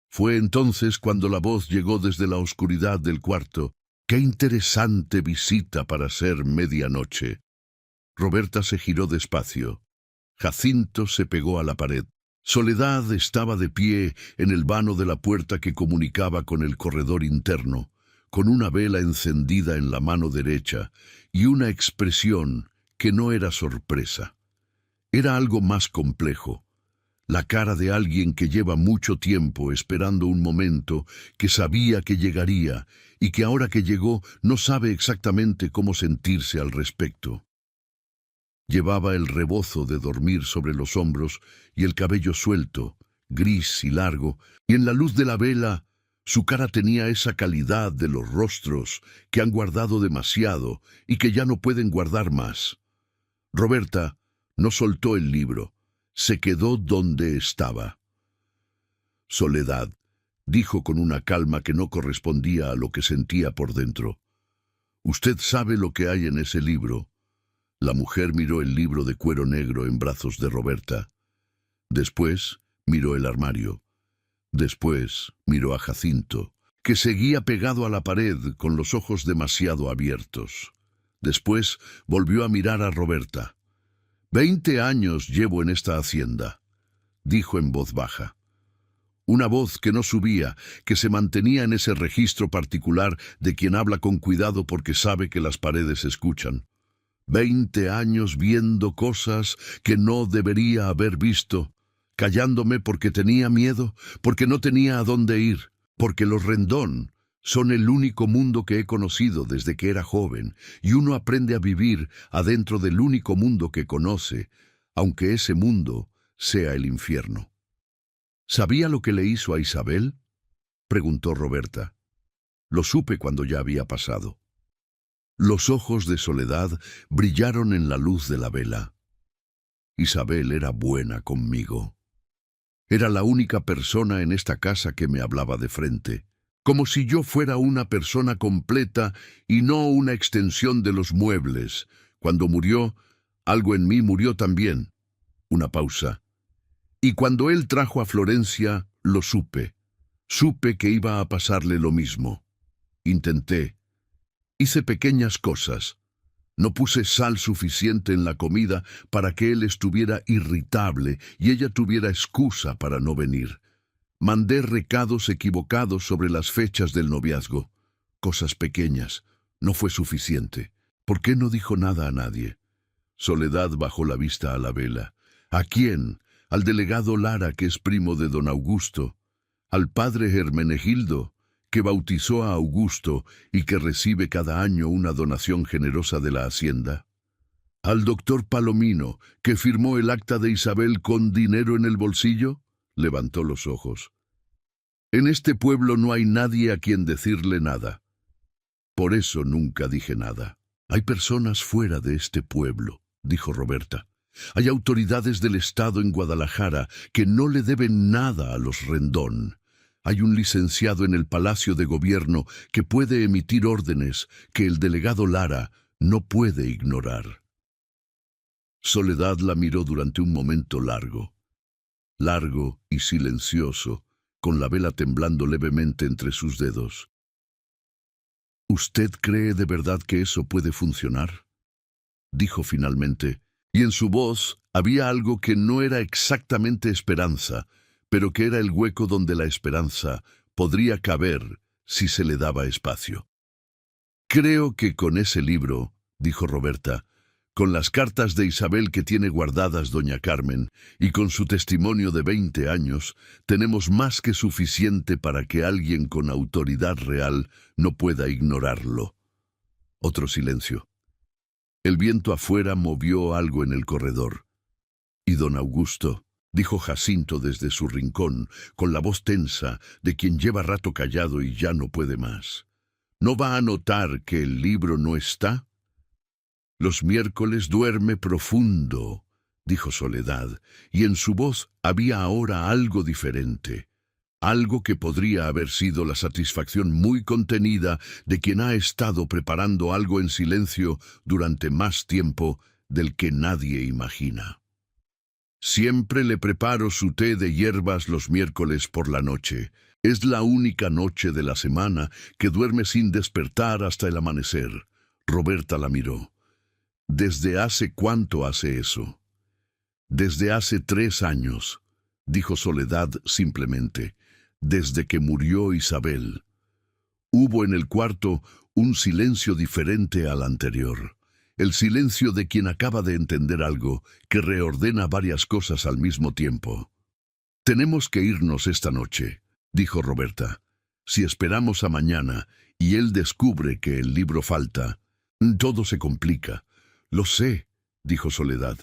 Fue entonces cuando la voz llegó desde la oscuridad del cuarto. ¡Qué interesante visita para ser medianoche! Roberta se giró despacio. Jacinto se pegó a la pared. Soledad estaba de pie en el vano de la puerta que comunicaba con el corredor interno, con una vela encendida en la mano derecha y una expresión que no era sorpresa. Era algo más complejo. La cara de alguien que lleva mucho tiempo esperando un momento, que sabía que llegaría y que ahora que llegó no sabe exactamente cómo sentirse al respecto. Llevaba el rebozo de dormir sobre los hombros y el cabello suelto, gris y largo, y en la luz de la vela su cara tenía esa calidad de los rostros que han guardado demasiado y que ya no pueden guardar más. Roberta no soltó el libro. Se quedó donde estaba. «Soledad», dijo con una calma que no correspondía a lo que sentía por dentro. «Usted sabe lo que hay en ese libro». La mujer miró el libro de cuero negro en brazos de Roberta. Después miró el armario. Después miró a Jacinto, que seguía pegado a la pared con los ojos demasiado abiertos. Después volvió a mirar a Roberta. 20 años llevo en esta hacienda», dijo en voz baja. Una voz que no subía, que se mantenía en ese registro particular de quien habla con cuidado porque sabe que las paredes escuchan. 20 años viendo cosas que no debería haber visto, callándome porque tenía miedo, porque no tenía a dónde ir, porque los Rendón son el único mundo que he conocido desde que era joven, y uno aprende a vivir adentro del único mundo que conoce, aunque ese mundo sea el infierno. ¿Sabía lo que le hizo a Isabel?, preguntó Roberta. Lo supe cuando ya había pasado. Los ojos de Soledad brillaron en la luz de la vela. Isabel era buena conmigo. Era la única persona en esta casa que me hablaba de frente, como si yo fuera una persona completa y no una extensión de los muebles. Cuando murió, algo en mí murió también. Una pausa. Y cuando él trajo a Florencia, lo supe. Supe que iba a pasarle lo mismo. Intenté. Hice pequeñas cosas. No puse sal suficiente en la comida para que él estuviera irritable y ella tuviera excusa para no venir. Mandé recados equivocados sobre las fechas del noviazgo. Cosas pequeñas. No fue suficiente. ¿Por qué no dijo nada a nadie? Soledad bajó la vista a la vela. ¿A quién? Al delegado Lara, que es primo de don Augusto. al padre Hermenegildo, que bautizó a Augusto y que recibe cada año una donación generosa de la hacienda? ¿Al doctor Palomino, que firmó el acta de Isabel con dinero en el bolsillo? Levantó los ojos. En este pueblo no hay nadie a quien decirle nada. Por eso nunca dije nada. Hay personas fuera de este pueblo, dijo Roberta. Hay autoridades del Estado en Guadalajara que no le deben nada a los Rendón. Hay un licenciado en el Palacio de Gobierno que puede emitir órdenes que el delegado Lara no puede ignorar. Soledad la miró durante un momento largo y silencioso, con la vela temblando levemente entre sus dedos. ¿Usted cree de verdad que eso puede funcionar?, dijo finalmente, y en su voz había algo que no era exactamente esperanza, pero que era el hueco donde la esperanza podría caber si se le daba espacio. Creo que con ese libro, dijo Roberta, con las cartas de Isabel que tiene guardadas doña Carmen y con su testimonio de 20 años, tenemos más que suficiente para que alguien con autoridad real no pueda ignorarlo. Otro silencio. El viento afuera movió algo en el corredor. «¿Y don Augusto?», dijo Jacinto desde su rincón, con la voz tensa de quien lleva rato callado y ya no puede más. «¿No va a notar que el libro no está?». «Los miércoles duerme profundo», dijo Soledad, y en su voz había ahora algo diferente. Algo que podría haber sido la satisfacción muy contenida de quien ha estado preparando algo en silencio durante más tiempo del que nadie imagina. «Siempre le preparo su té de hierbas los miércoles por la noche. Es la única noche de la semana que duerme sin despertar hasta el amanecer». Roberta la miró. «¿Desde hace cuánto hace eso?». «Desde hace 3 años», dijo Soledad simplemente. «Desde que murió Isabel». Hubo en el cuarto un silencio diferente al anterior. El silencio de quien acaba de entender algo que reordena varias cosas al mismo tiempo. «Tenemos que irnos esta noche», dijo Roberta. «Si esperamos a mañana y él descubre que el libro falta, todo se complica». «Lo sé», dijo Soledad.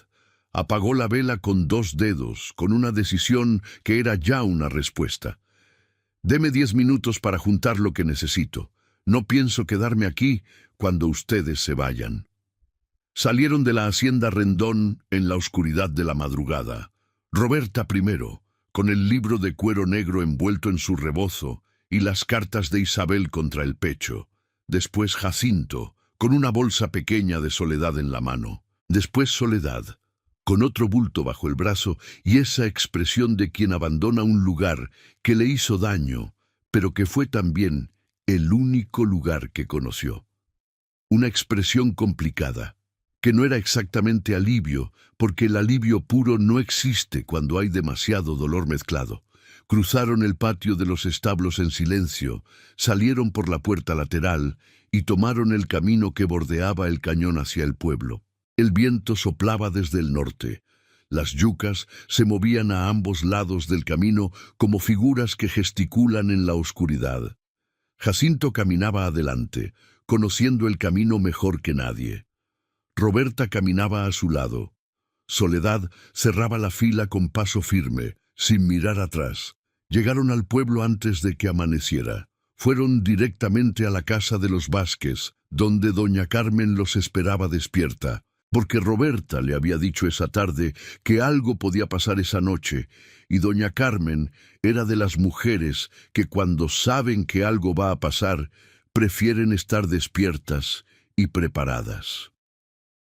Apagó la vela con 2 dedos, con una decisión que era ya una respuesta. «Deme 10 minutos para juntar lo que necesito. No pienso quedarme aquí cuando ustedes se vayan». Salieron de la hacienda Rendón en la oscuridad de la madrugada. Roberta primero, con el libro de cuero negro envuelto en su rebozo y las cartas de Isabel contra el pecho. Después Jacinto, con una bolsa pequeña de Soledad en la mano. Después Soledad, con otro bulto bajo el brazo y esa expresión de quien abandona un lugar que le hizo daño, pero que fue también el único lugar que conoció. Una expresión complicada, que no era exactamente alivio, porque el alivio puro no existe cuando hay demasiado dolor mezclado. Cruzaron el patio de los establos en silencio, salieron por la puerta lateral y tomaron el camino que bordeaba el cañón hacia el pueblo. El viento soplaba desde el norte. Las yucas se movían a ambos lados del camino como figuras que gesticulan en la oscuridad. Jacinto caminaba adelante, conociendo el camino mejor que nadie. Roberta caminaba a su lado. Soledad cerraba la fila con paso firme, sin mirar atrás. Llegaron al pueblo antes de que amaneciera. Fueron directamente a la casa de los Vázquez, donde doña Carmen los esperaba despierta, porque Roberta le había dicho esa tarde que algo podía pasar esa noche, y doña Carmen era de las mujeres que cuando saben que algo va a pasar, prefieren estar despiertas y preparadas.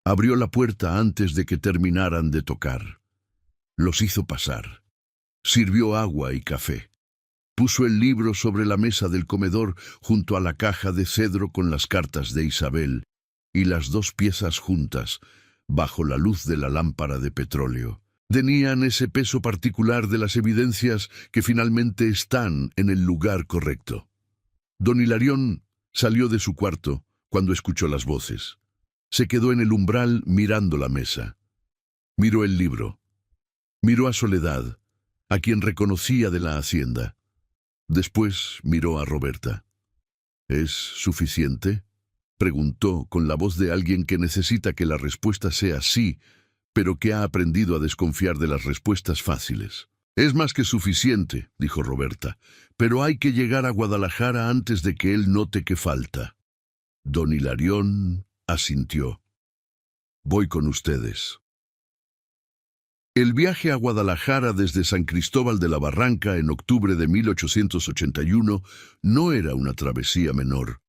Abrió la puerta antes de que terminaran de tocar. Los hizo pasar. Sirvió agua y café. Puso el libro sobre la mesa del comedor junto a la caja de cedro con las cartas de Isabel y las 2 piezas juntas, bajo la luz de la lámpara de petróleo. Tenían ese peso particular de las evidencias que finalmente están en el lugar correcto. Don Hilarión salió de su cuarto cuando escuchó las voces. Se quedó en el umbral mirando la mesa. Miró el libro. Miró a Soledad, a quien reconocía de la hacienda. Después miró a Roberta. ¿Es suficiente?, preguntó con la voz de alguien que necesita que la respuesta sea sí, pero que ha aprendido a desconfiar de las respuestas fáciles. «Es más que suficiente», dijo Roberta, «pero hay que llegar a Guadalajara antes de que él note que falta». Don Hilarión asintió. «Voy con ustedes». El viaje a Guadalajara desde San Cristóbal de la Barranca en octubre de 1881 no era una travesía menor.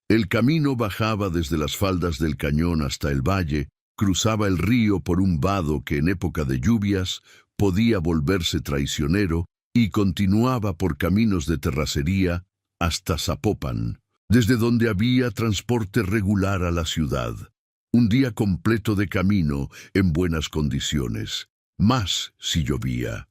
El camino bajaba desde las faldas del cañón hasta el valle, cruzaba el río por un vado que en época de lluvias podía volverse traicionero y continuaba por caminos de terracería hasta Zapopan, desde donde había transporte regular a la ciudad. Un día completo de camino en buenas condiciones, más si llovía.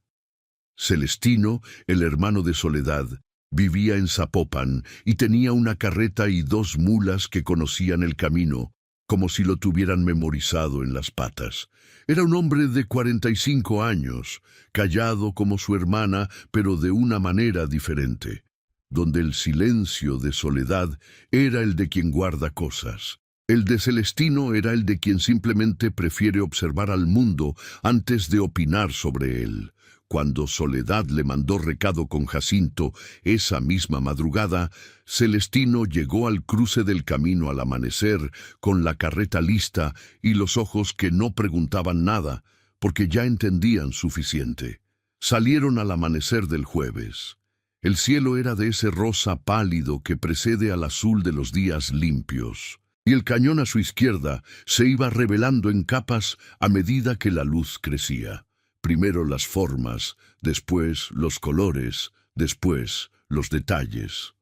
Celestino, el hermano de Soledad, vivía en Zapopan y tenía una carreta y 2 mulas que conocían el camino, como si lo tuvieran memorizado en las patas. Era un hombre de 45 años, callado como su hermana, pero de una manera diferente, donde el silencio de Soledad era el de quien guarda cosas. El de Celestino era el de quien simplemente prefiere observar al mundo antes de opinar sobre él. Cuando Soledad le mandó recado con Jacinto esa misma madrugada, Celestino llegó al cruce del camino al amanecer con la carreta lista y los ojos que no preguntaban nada, porque ya entendían suficiente. Salieron al amanecer del jueves. El cielo era de ese rosa pálido que precede al azul de los días limpios, y el cañón a su izquierda se iba revelando en capas a medida que la luz crecía. Primero las formas, después los colores, después los detalles.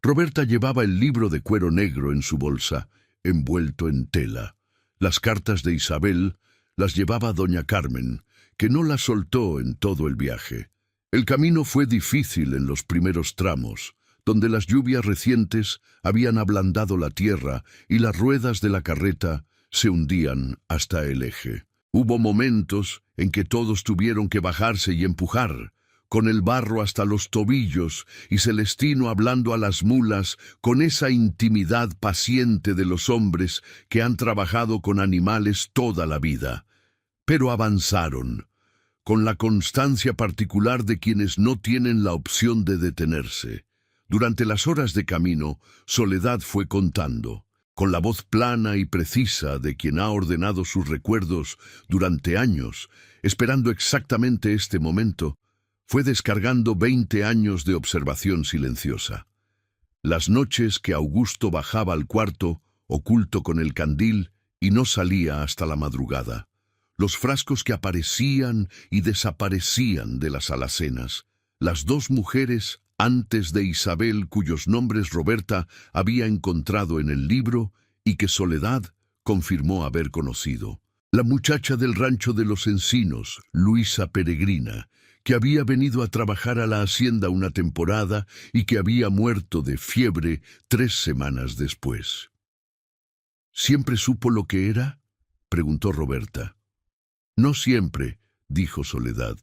Roberta llevaba el libro de cuero negro en su bolsa, envuelto en tela. Las cartas de Isabel las llevaba doña Carmen, que no las soltó en todo el viaje. El camino fue difícil en los primeros tramos, donde las lluvias recientes habían ablandado la tierra y las ruedas de la carreta se hundían hasta el eje. Hubo momentos en que todos tuvieron que bajarse y empujar, con el barro hasta los tobillos y Celestino hablando a las mulas con esa intimidad paciente de los hombres que han trabajado con animales toda la vida. Pero avanzaron, con la constancia particular de quienes no tienen la opción de detenerse. Durante las horas de camino, Soledad fue contando, con la voz plana y precisa de quien ha ordenado sus recuerdos durante años, esperando exactamente este momento, fue descargando 20 años de observación silenciosa. Las noches que Augusto bajaba al cuarto, oculto con el candil, y no salía hasta la madrugada. Los frascos que aparecían y desaparecían de las alacenas. Las 2 mujeres antes de Isabel cuyos nombres Roberta había encontrado en el libro y que Soledad confirmó haber conocido. La muchacha del rancho de los Encinos, Luisa Peregrina, que había venido a trabajar a la hacienda una temporada y que había muerto de fiebre 3 semanas después. ¿Siempre supo lo que era?, preguntó Roberta. No siempre, dijo Soledad.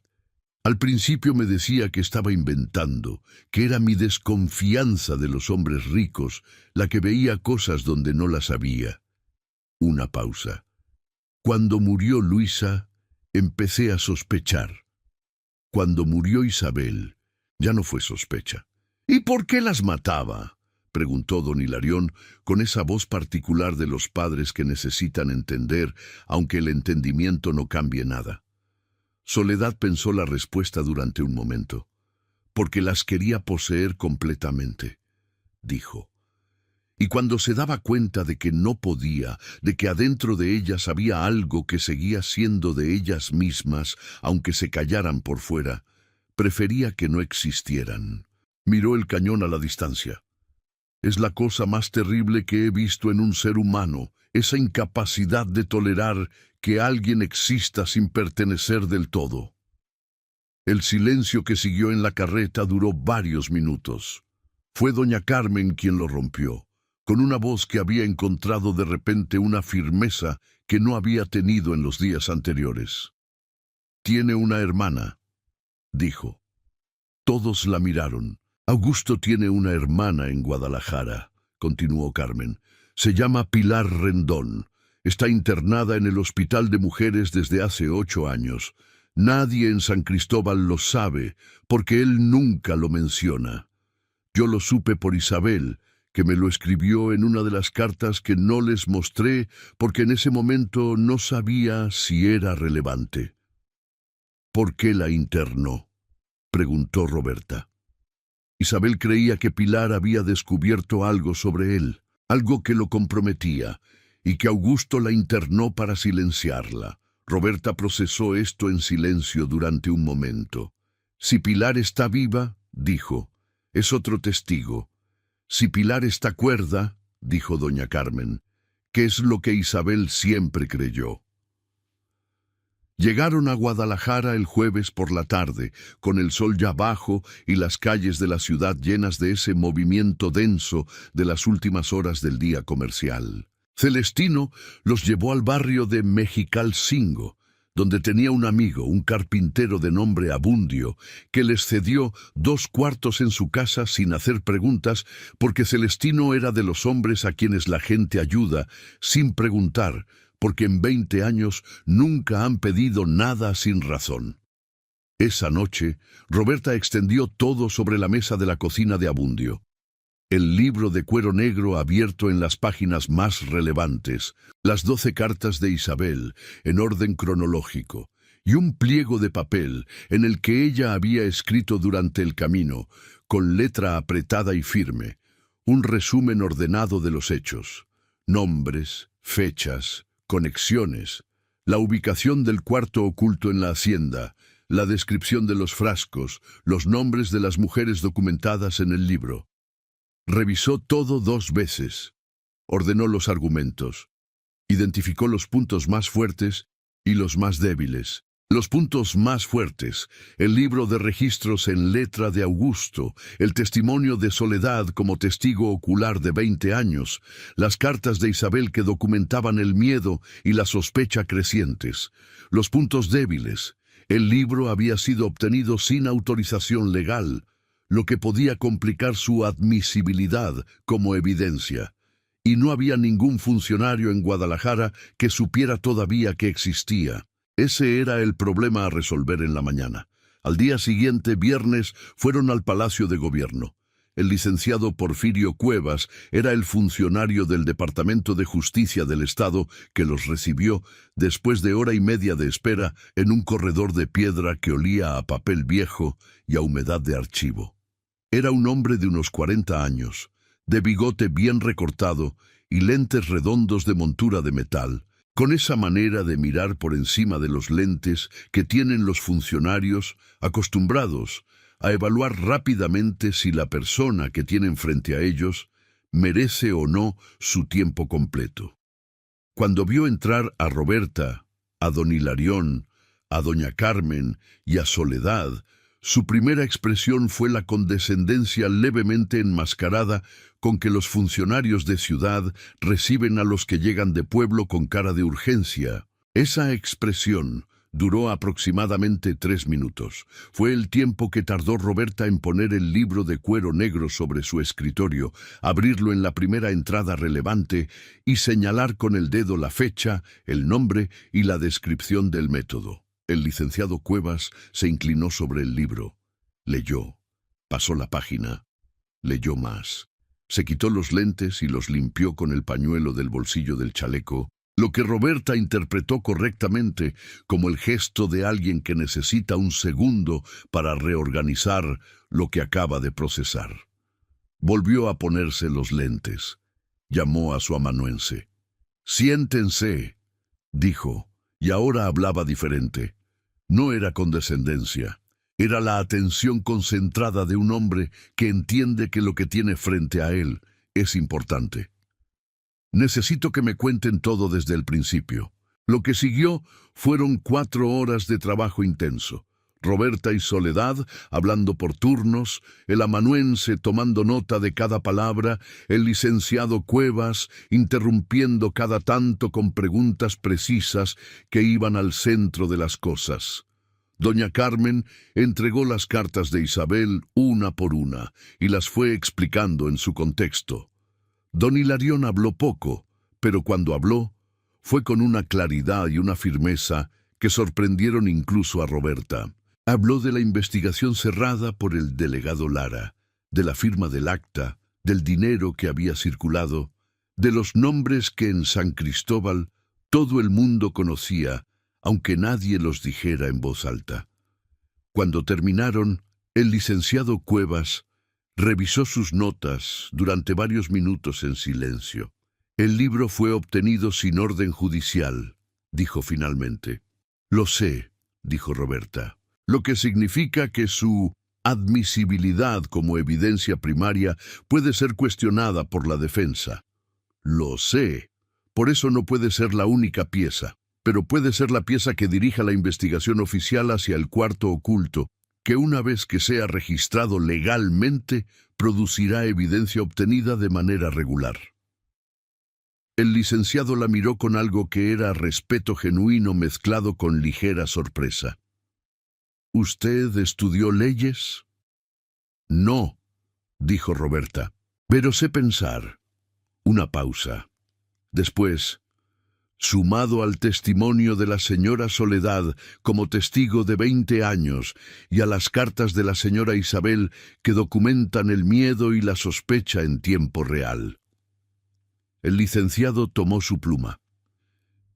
Al principio me decía que estaba inventando, que era mi desconfianza de los hombres ricos la que veía cosas donde no las había. Una pausa. Cuando murió Luisa, empecé a sospechar. Cuando murió Isabel, ya no fue sospecha. ¿Y por qué las mataba?, preguntó don Hilarión con esa voz particular de los padres que necesitan entender, aunque el entendimiento no cambie nada. Soledad pensó la respuesta durante un momento. Porque las quería poseer completamente, dijo. Y cuando se daba cuenta de que no podía, de que adentro de ellas había algo que seguía siendo de ellas mismas, aunque se callaran por fuera, prefería que no existieran. Miró el cañón a la distancia. Es la cosa más terrible que he visto en un ser humano, esa incapacidad de tolerar que alguien exista sin pertenecer del todo. El silencio que siguió en la carreta duró varios minutos. Fue doña Carmen quien lo rompió, con una voz que había encontrado de repente una firmeza que no había tenido en los días anteriores. «Tiene una hermana», dijo. Todos la miraron. Augusto tiene una hermana en Guadalajara, continuó Carmen. Se llama Pilar Rendón. Está internada en el Hospital de Mujeres desde hace 8 años. Nadie en San Cristóbal lo sabe, porque él nunca lo menciona. Yo lo supe por Isabel, que me lo escribió en una de las cartas que no les mostré porque en ese momento no sabía si era relevante. ¿Por qué la internó?, preguntó Roberta. Isabel creía que Pilar había descubierto algo sobre él, algo que lo comprometía, y que Augusto la internó para silenciarla. Roberta procesó esto en silencio durante un momento. Si Pilar está viva, dijo, es otro testigo. Si Pilar está cuerda, dijo doña Carmen, que es lo que Isabel siempre creyó. Llegaron a Guadalajara el jueves por la tarde, con el sol ya bajo y las calles de la ciudad llenas de ese movimiento denso de las últimas horas del día comercial. Celestino los llevó al barrio de Mexicalcingo, donde tenía un amigo, un carpintero de nombre Abundio, que les cedió 2 cuartos en su casa sin hacer preguntas, porque Celestino era de los hombres a quienes la gente ayuda sin preguntar, porque en 20 años nunca han pedido nada sin razón. Esa noche, Roberta extendió todo sobre la mesa de la cocina de Abundio. El libro de cuero negro abierto en las páginas más relevantes, las 12 cartas de Isabel, en orden cronológico, y un pliego de papel en el que ella había escrito durante el camino, con letra apretada y firme, un resumen ordenado de los hechos, nombres, fechas, conexiones, la ubicación del cuarto oculto en la hacienda, la descripción de los frascos, los nombres de las mujeres documentadas en el libro. Revisó todo 2 veces, ordenó los argumentos, identificó los puntos más fuertes y los más débiles. Los puntos más fuertes, el libro de registros en letra de Augusto, el testimonio de Soledad como testigo ocular de 20 años, las cartas de Isabel que documentaban el miedo y la sospecha crecientes. Los puntos débiles, el libro había sido obtenido sin autorización legal, lo que podía complicar su admisibilidad como evidencia. Y no había ningún funcionario en Guadalajara que supiera todavía que existía. Ese era el problema a resolver en la mañana. Al día siguiente, viernes, fueron al Palacio de Gobierno. El licenciado Porfirio Cuevas era el funcionario del Departamento de Justicia del Estado que los recibió después de 1 hora y media de espera en un corredor de piedra que olía a papel viejo y a humedad de archivo. Era un hombre de unos 40 años, de bigote bien recortado y lentes redondos de montura de metal, con esa manera de mirar por encima de los lentes que tienen los funcionarios acostumbrados a evaluar rápidamente si la persona que tienen frente a ellos merece o no su tiempo completo. Cuando vio entrar a Roberta, a don Hilarión, a doña Carmen y a Soledad, su primera expresión fue la condescendencia levemente enmascarada con que los funcionarios de ciudad reciben a los que llegan de pueblo con cara de urgencia. Esa expresión duró aproximadamente 3 minutos. Fue el tiempo que tardó Roberta en poner el libro de cuero negro sobre su escritorio, abrirlo en la primera entrada relevante y señalar con el dedo la fecha, el nombre y la descripción del método. El licenciado Cuevas se inclinó sobre el libro, leyó, pasó la página, leyó más. Se quitó los lentes y los limpió con el pañuelo del bolsillo del chaleco, lo que Roberta interpretó correctamente como el gesto de alguien que necesita un segundo para reorganizar lo que acaba de procesar. Volvió a ponerse los lentes. Llamó a su amanuense. «Siéntense», dijo, y ahora hablaba diferente. No era condescendencia. Era la atención concentrada de un hombre que entiende que lo que tiene frente a él es importante. Necesito que me cuenten todo desde el principio. Lo que siguió fueron 4 horas de trabajo intenso. Roberta y Soledad hablando por turnos, el amanuense tomando nota de cada palabra, el licenciado Cuevas interrumpiendo cada tanto con preguntas precisas que iban al centro de las cosas. Doña Carmen entregó las cartas de Isabel una por una y las fue explicando en su contexto. Don Hilarión habló poco, pero cuando habló, fue con una claridad y una firmeza que sorprendieron incluso a Roberta. Habló de la investigación cerrada por el delegado Lara, de la firma del acta, del dinero que había circulado, de los nombres que en San Cristóbal todo el mundo conocía, aunque nadie los dijera en voz alta. Cuando terminaron, el licenciado Cuevas revisó sus notas durante varios minutos en silencio. El libro fue obtenido sin orden judicial, dijo finalmente. Lo sé, dijo Roberta, lo que significa que su admisibilidad como evidencia primaria puede ser cuestionada por la defensa. Lo sé, por eso no puede ser la única pieza, pero puede ser la pieza que dirija la investigación oficial hacia el cuarto oculto, que una vez que sea registrado legalmente, producirá evidencia obtenida de manera regular. El licenciado la miró con algo que era respeto genuino mezclado con ligera sorpresa. ¿Usted estudió leyes? No, dijo Roberta, pero sé pensar. Una pausa. Después, sumado al testimonio de la señora Soledad como testigo de 20 años y a las cartas de la señora Isabel que documentan el miedo y la sospecha en tiempo real. El licenciado tomó su pluma.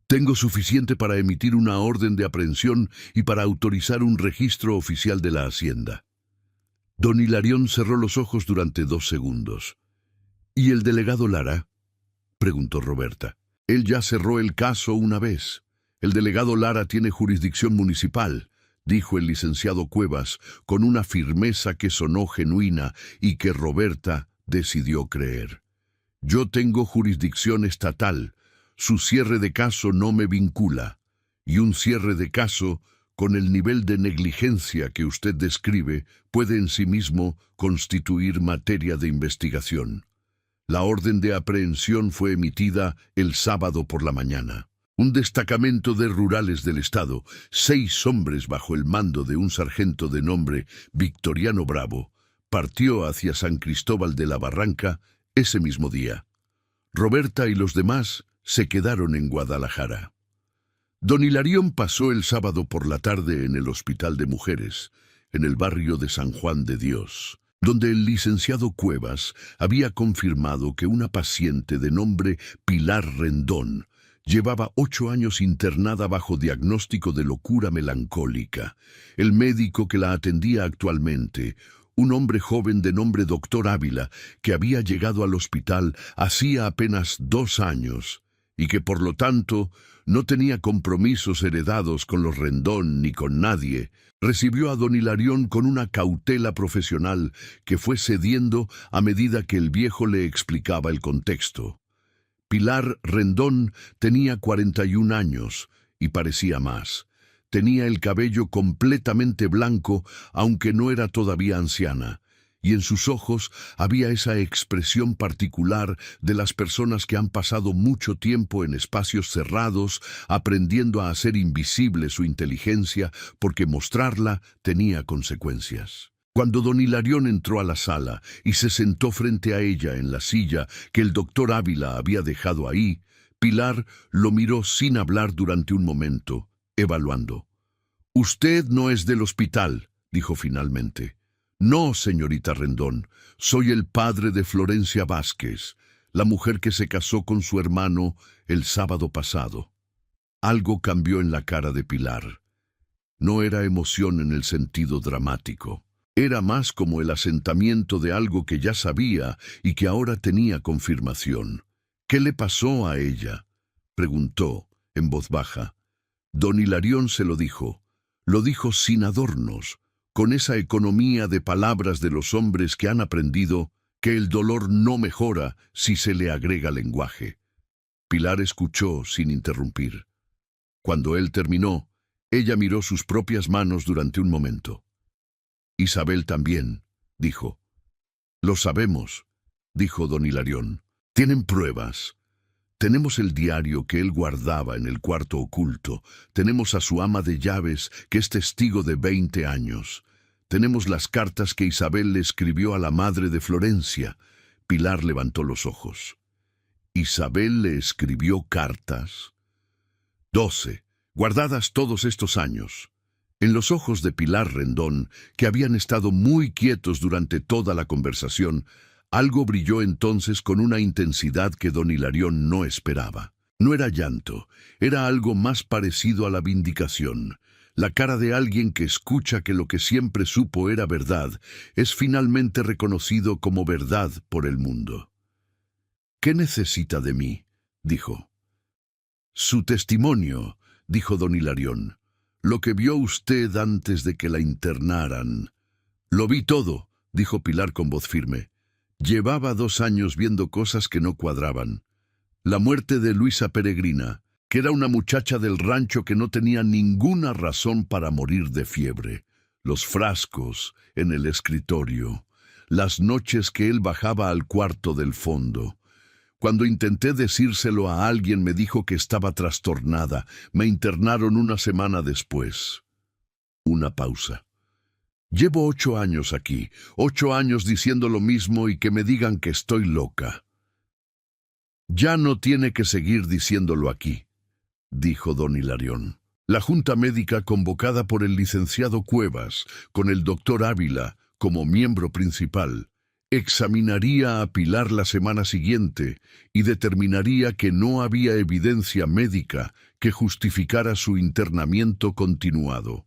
Tengo suficiente para emitir una orden de aprehensión y para autorizar un registro oficial de la Hacienda. Don Hilarión cerró los ojos durante 2 segundos. ¿Y el delegado Lara?, preguntó Roberta. Él ya cerró el caso una vez. El delegado Lara tiene jurisdicción municipal, dijo el licenciado Cuevas, con una firmeza que sonó genuina y que Roberta decidió creer. Yo tengo jurisdicción estatal. Su cierre de caso no me vincula. Y un cierre de caso, con el nivel de negligencia que usted describe, puede en sí mismo constituir materia de investigación. La orden de aprehensión fue emitida el sábado por la mañana. Un destacamento de rurales del estado, 6 hombres bajo el mando de un sargento de nombre Victoriano Bravo, partió hacia San Cristóbal de la Barranca ese mismo día. Roberta y los demás se quedaron en Guadalajara. Don Hilarión pasó el sábado por la tarde en el Hospital de Mujeres, en el barrio de San Juan de Dios, donde el licenciado Cuevas había confirmado que una paciente de nombre Pilar Rendón llevaba 8 años internada bajo diagnóstico de locura melancólica. El médico que la atendía actualmente, un hombre joven de nombre Doctor Ávila, que había llegado al hospital hacía apenas 2 años, y que por lo tanto no tenía compromisos heredados con los Rendón ni con nadie, recibió a don Hilarión con una cautela profesional que fue cediendo a medida que el viejo le explicaba el contexto. Pilar Rendón tenía 41 años y parecía más. Tenía el cabello completamente blanco, aunque no era todavía anciana, y en sus ojos había esa expresión particular de las personas que han pasado mucho tiempo en espacios cerrados, aprendiendo a hacer invisible su inteligencia, porque mostrarla tenía consecuencias. Cuando don Hilarión entró a la sala y se sentó frente a ella en la silla que el doctor Ávila había dejado ahí, Pilar lo miró sin hablar durante un momento, evaluando. «Usted no es del hospital», dijo finalmente. «No, señorita Rendón, soy el padre de Florencia Vázquez, la mujer que se casó con su hermano el sábado pasado». Algo cambió en la cara de Pilar. No era emoción en el sentido dramático. Era más como el asentamiento de algo que ya sabía y que ahora tenía confirmación. «¿Qué le pasó a ella?», preguntó, en voz baja. Don Hilarión se lo dijo. Lo dijo sin adornos, con esa economía de palabras de los hombres que han aprendido que el dolor no mejora si se le agrega lenguaje. Pilar escuchó sin interrumpir. Cuando él terminó, ella miró sus propias manos durante un momento. «Isabel también», dijo. «Lo sabemos», dijo don Hilarión. «¿Tienen pruebas?» Tenemos el diario que él guardaba en el cuarto oculto. Tenemos a su ama de llaves, que es testigo de 20 años. Tenemos las cartas que Isabel le escribió a la madre de Florencia. Pilar levantó los ojos. ¿Isabel le escribió cartas? 12, guardadas todos estos años. En los ojos de Pilar Rendón, que habían estado muy quietos durante toda la conversación, algo brilló entonces con una intensidad que don Hilarión no esperaba. No era llanto, era algo más parecido a la vindicación. La cara de alguien que escucha que lo que siempre supo era verdad, es finalmente reconocido como verdad por el mundo. «¿Qué necesita de mí?», dijo. «Su testimonio», dijo don Hilarión. «Lo que vio usted antes de que la internaran». «Lo vi todo», dijo Pilar con voz firme. «Llevaba 2 años viendo cosas que no cuadraban. La muerte de Luisa Peregrina, que era una muchacha del rancho que no tenía ninguna razón para morir de fiebre. Los frascos en el escritorio. Las noches que él bajaba al cuarto del fondo. Cuando intenté decírselo a alguien me dijo que estaba trastornada. Me internaron 1 semana después». Una pausa. «Llevo 8 años aquí, 8 años diciendo lo mismo y que me digan que estoy loca». «Ya no tiene que seguir diciéndolo aquí», dijo don Hilarión. La junta médica convocada por el licenciado Cuevas, con el doctor Ávila como miembro principal, examinaría a Pilar la semana siguiente y determinaría que no había evidencia médica que justificara su internamiento continuado.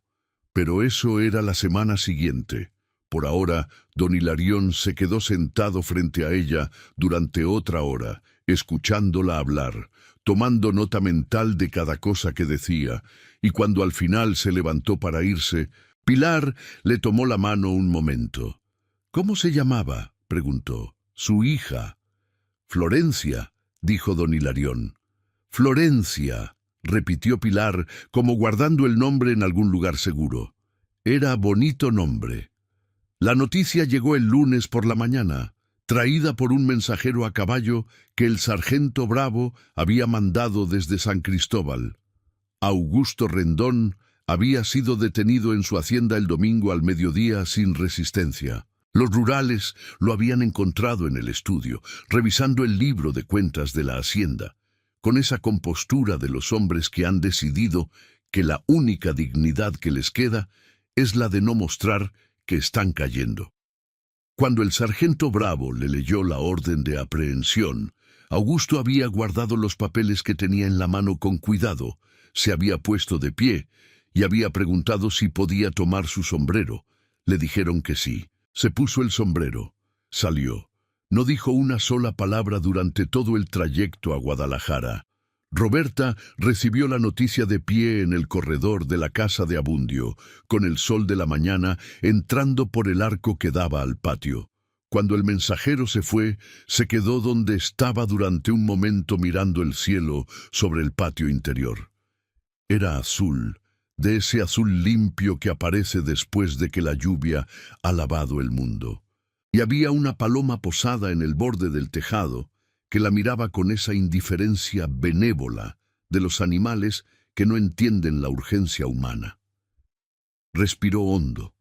Pero eso era la semana siguiente. Por ahora, don Hilarión se quedó sentado frente a ella durante otra hora, escuchándola hablar, tomando nota mental de cada cosa que decía, y cuando al final se levantó para irse, Pilar le tomó la mano un momento. «¿Cómo se llamaba?», preguntó. «Su hija». «Florencia», dijo don Hilarión. «Florencia», repitió Pilar, como guardando el nombre en algún lugar seguro. Era bonito nombre. La noticia llegó el lunes por la mañana, traída por un mensajero a caballo que el sargento Bravo había mandado desde San Cristóbal. Augusto Rendón había sido detenido en su hacienda el domingo al mediodía sin resistencia. Los rurales lo habían encontrado en el estudio, revisando el libro de cuentas de la hacienda, con esa compostura de los hombres que han decidido que la única dignidad que les queda es la de no mostrar que están cayendo. Cuando el sargento Bravo le leyó la orden de aprehensión, Augusto había guardado los papeles que tenía en la mano con cuidado, se había puesto de pie y había preguntado si podía tomar su sombrero. Le dijeron que sí. Se puso el sombrero. Salió. No dijo una sola palabra durante todo el trayecto a Guadalajara. Roberta recibió la noticia de pie en el corredor de la casa de Abundio, con el sol de la mañana entrando por el arco que daba al patio. Cuando el mensajero se fue, se quedó donde estaba durante un momento mirando el cielo sobre el patio interior. Era azul, de ese azul limpio que aparece después de que la lluvia ha lavado el mundo. Y había una paloma posada en el borde del tejado, que la miraba con esa indiferencia benévola de los animales que no entienden la urgencia humana. Respiró hondo.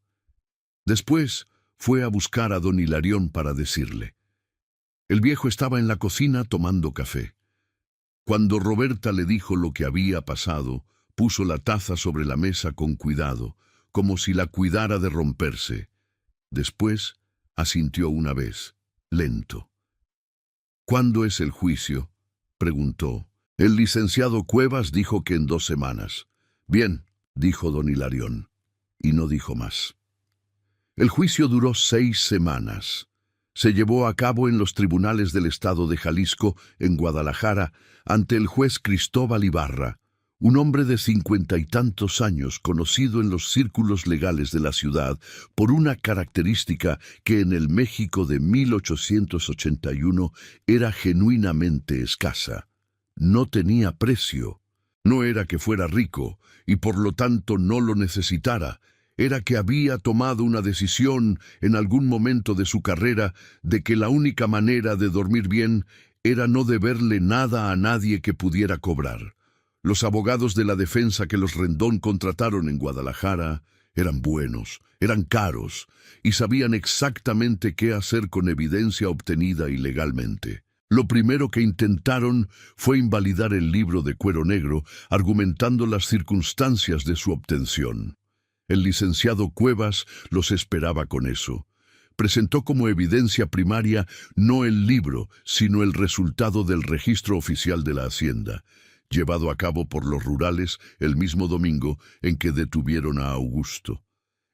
Después fue a buscar a don Hilarión para decirle. El viejo estaba en la cocina tomando café. Cuando Roberta le dijo lo que había pasado, puso la taza sobre la mesa con cuidado, como si la cuidara de romperse. Después asintió una vez, lento. «¿Cuándo es el juicio?», preguntó. El licenciado Cuevas dijo que en 2 semanas. «Bien», dijo don Hilarión, y no dijo más. El juicio duró 6 semanas. Se llevó a cabo en los tribunales del estado de Jalisco, en Guadalajara, ante el juez Cristóbal Ibarra, un hombre de 50 y tantos años conocido en los círculos legales de la ciudad por una característica que en el México de 1881 era genuinamente escasa. No tenía precio. No era que fuera rico y por lo tanto no lo necesitara. Era que había tomado una decisión en algún momento de su carrera de que la única manera de dormir bien era no deberle nada a nadie que pudiera cobrar. Los abogados de la defensa que los Rendón contrataron en Guadalajara eran buenos, eran caros y sabían exactamente qué hacer con evidencia obtenida ilegalmente. Lo primero que intentaron fue invalidar el libro de Cuero Negro, argumentando las circunstancias de su obtención. El licenciado Cuevas los esperaba con eso. Presentó como evidencia primaria no el libro, sino el resultado del registro oficial de la Hacienda, llevado a cabo por los rurales el mismo domingo en que detuvieron a Augusto.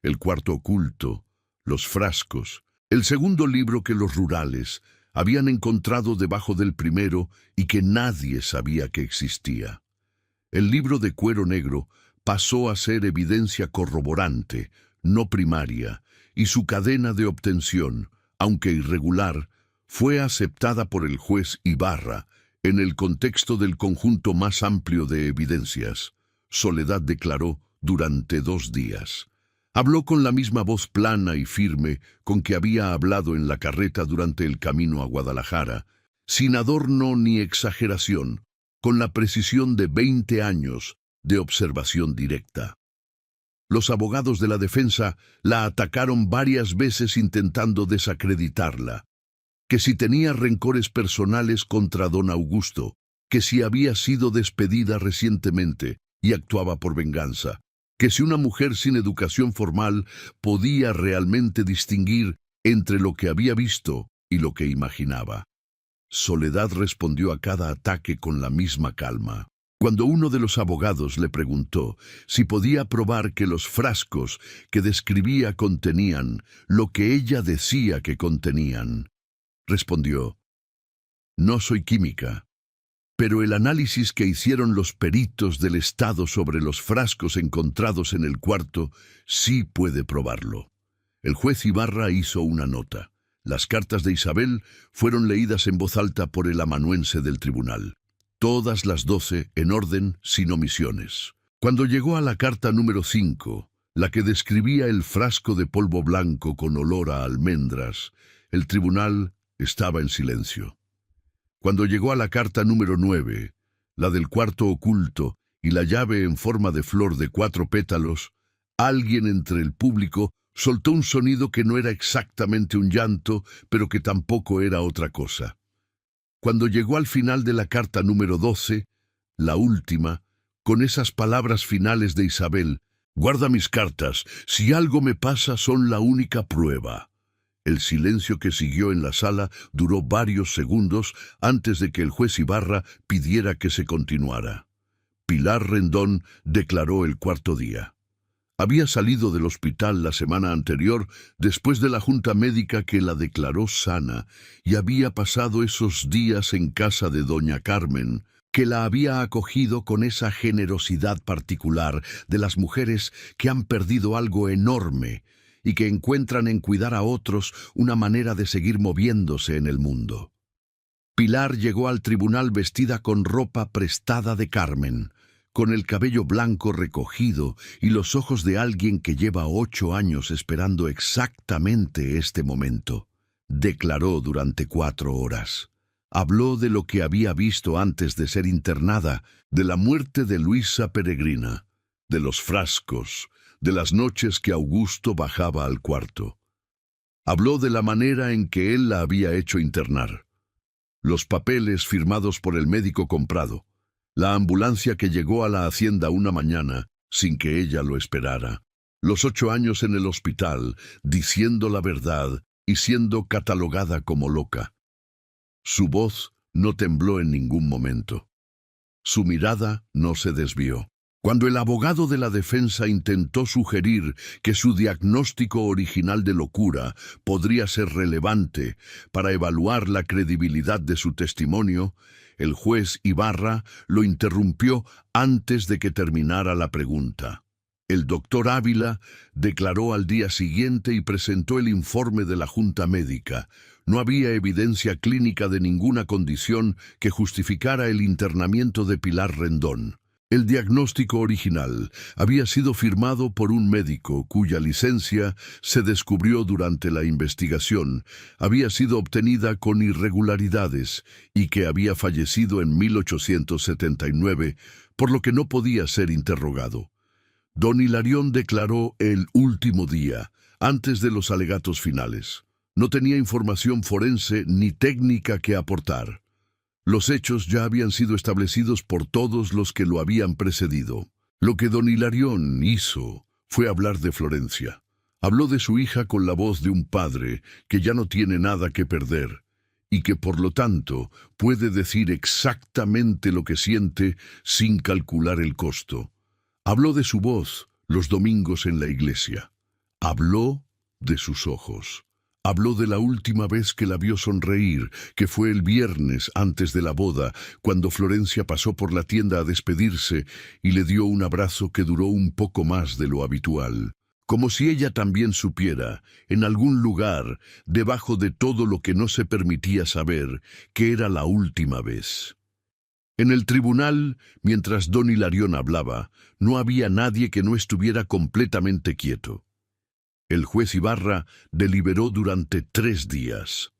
El cuarto oculto, los frascos, el segundo libro que los rurales habían encontrado debajo del primero y que nadie sabía que existía. El libro de Cuero Negro pasó a ser evidencia corroborante, no primaria, y su cadena de obtención, aunque irregular, fue aceptada por el juez Ibarra en el contexto del conjunto más amplio de evidencias. Soledad declaró durante 2 días. Habló con la misma voz plana y firme con que había hablado en la carreta durante el camino a Guadalajara, sin adorno ni exageración, con la precisión de 20 años de observación directa. Los abogados de la defensa la atacaron varias veces intentando desacreditarla, que si tenía rencores personales contra don Augusto, que si había sido despedida recientemente y actuaba por venganza, que si una mujer sin educación formal podía realmente distinguir entre lo que había visto y lo que imaginaba. Soledad respondió a cada ataque con la misma calma. Cuando uno de los abogados le preguntó si podía probar que los frascos que describía contenían lo que ella decía que contenían, respondió: «No soy química, pero el análisis que hicieron los peritos del Estado sobre los frascos encontrados en el cuarto sí puede probarlo». El juez Ibarra hizo una nota. Las cartas de Isabel fueron leídas en voz alta por el amanuense del tribunal. Todas las 12 en orden, sin omisiones. Cuando llegó a la carta número 5, la que describía el frasco de polvo blanco con olor a almendras, el tribunal estaba en silencio. Cuando llegó a la carta número 9, la del cuarto oculto y la llave en forma de flor de 4 pétalos, alguien entre el público soltó un sonido que no era exactamente un llanto, pero que tampoco era otra cosa. Cuando llegó al final de la carta número 12, la última, con esas palabras finales de Isabel: «Guarda mis cartas, si algo me pasa son la única prueba». El silencio que siguió en la sala duró varios segundos antes de que el juez Ibarra pidiera que se continuara. Pilar Rendón declaró el cuarto día. Había salido del hospital la semana anterior después de la junta médica que la declaró sana y había pasado esos días en casa de doña Carmen, que la había acogido con esa generosidad particular de las mujeres que han perdido algo enorme y que encuentran en cuidar a otros una manera de seguir moviéndose en el mundo. Pilar llegó al tribunal vestida con ropa prestada de Carmen, con el cabello blanco recogido y los ojos de alguien que lleva 8 años esperando exactamente este momento. Declaró durante 4 horas. Habló de lo que había visto antes de ser internada, de la muerte de Luisa Peregrina, de los frascos, de las noches que Augusto bajaba al cuarto. Habló de la manera en que él la había hecho internar. Los papeles firmados por el médico comprado. La ambulancia que llegó a la hacienda una mañana sin que ella lo esperara. Los 8 años en el hospital, diciendo la verdad y siendo catalogada como loca. Su voz no tembló en ningún momento. Su mirada no se desvió. Cuando el abogado de la defensa intentó sugerir que su diagnóstico original de locura podría ser relevante para evaluar la credibilidad de su testimonio, el juez Ibarra lo interrumpió antes de que terminara la pregunta. El doctor Ávila declaró al día siguiente y presentó el informe de la junta médica. No había evidencia clínica de ninguna condición que justificara el internamiento de Pilar Rendón. El diagnóstico original había sido firmado por un médico cuya licencia, se descubrió durante la investigación, había sido obtenida con irregularidades y que había fallecido en 1879, por lo que no podía ser interrogado. Don Hilarión declaró el último día, antes de los alegatos finales. No tenía información forense ni técnica que aportar. Los hechos ya habían sido establecidos por todos los que lo habían precedido. Lo que don Hilarión hizo fue hablar de Florencia. Habló de su hija con la voz de un padre que ya no tiene nada que perder y que por lo tanto puede decir exactamente lo que siente sin calcular el costo. Habló de su voz los domingos en la iglesia. Habló de sus ojos. Habló de la última vez que la vio sonreír, que fue el viernes antes de la boda, cuando Florencia pasó por la tienda a despedirse y le dio un abrazo que duró un poco más de lo habitual. Como si ella también supiera, en algún lugar, debajo de todo lo que no se permitía saber, que era la última vez. En el tribunal, mientras don Hilarión hablaba, no había nadie que no estuviera completamente quieto. El juez Ibarra deliberó durante 3 días.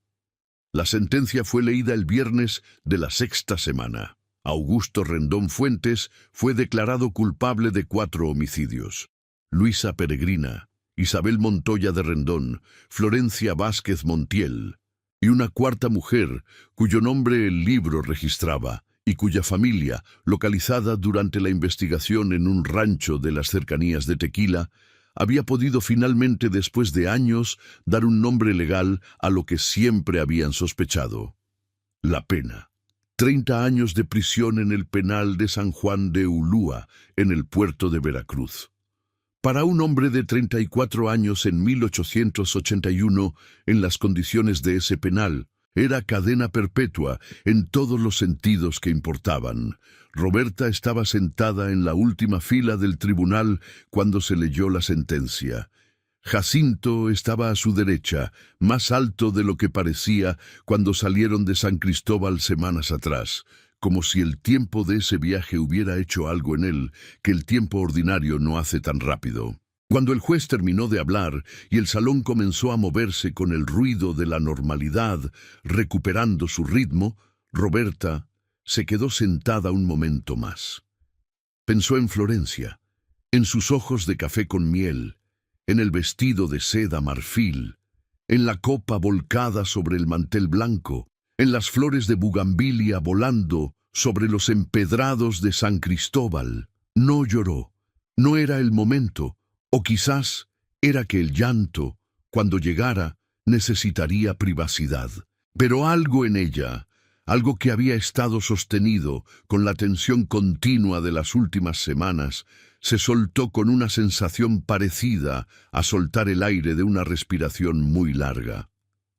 La sentencia fue leída el viernes de la 6ª semana. Augusto Rendón Fuentes fue declarado culpable de 4 homicidios. Luisa Peregrina, Isabel Montoya de Rendón, Florencia Vázquez Montiel, y una 4ª mujer, cuyo nombre el libro registraba, y cuya familia, localizada durante la investigación en un rancho de las cercanías de Tequila, había podido finalmente, después de años, dar un nombre legal a lo que siempre habían sospechado. La pena. 30 años de prisión en el penal de San Juan de Ulúa, en el puerto de Veracruz. Para un hombre de 34 años en 1881, en las condiciones de ese penal, era cadena perpetua en todos los sentidos que importaban. Roberta estaba sentada en la última fila del tribunal cuando se leyó la sentencia. Jacinto estaba a su derecha, más alto de lo que parecía cuando salieron de San Cristóbal semanas atrás, como si el tiempo de ese viaje hubiera hecho algo en él que el tiempo ordinario no hace tan rápido. Cuando el juez terminó de hablar y el salón comenzó a moverse con el ruido de la normalidad, recuperando su ritmo, Roberta se quedó sentada un momento más. Pensó en Florencia, en sus ojos de café con miel, en el vestido de seda marfil, en la copa volcada sobre el mantel blanco, en las flores de bugambilia volando sobre los empedrados de San Cristóbal. No lloró, no era el momento, o quizás era que el llanto, cuando llegara, necesitaría privacidad. Pero algo en ella, algo que había estado sostenido con la tensión continua de las últimas semanas, se soltó con una sensación parecida a soltar el aire de una respiración muy larga.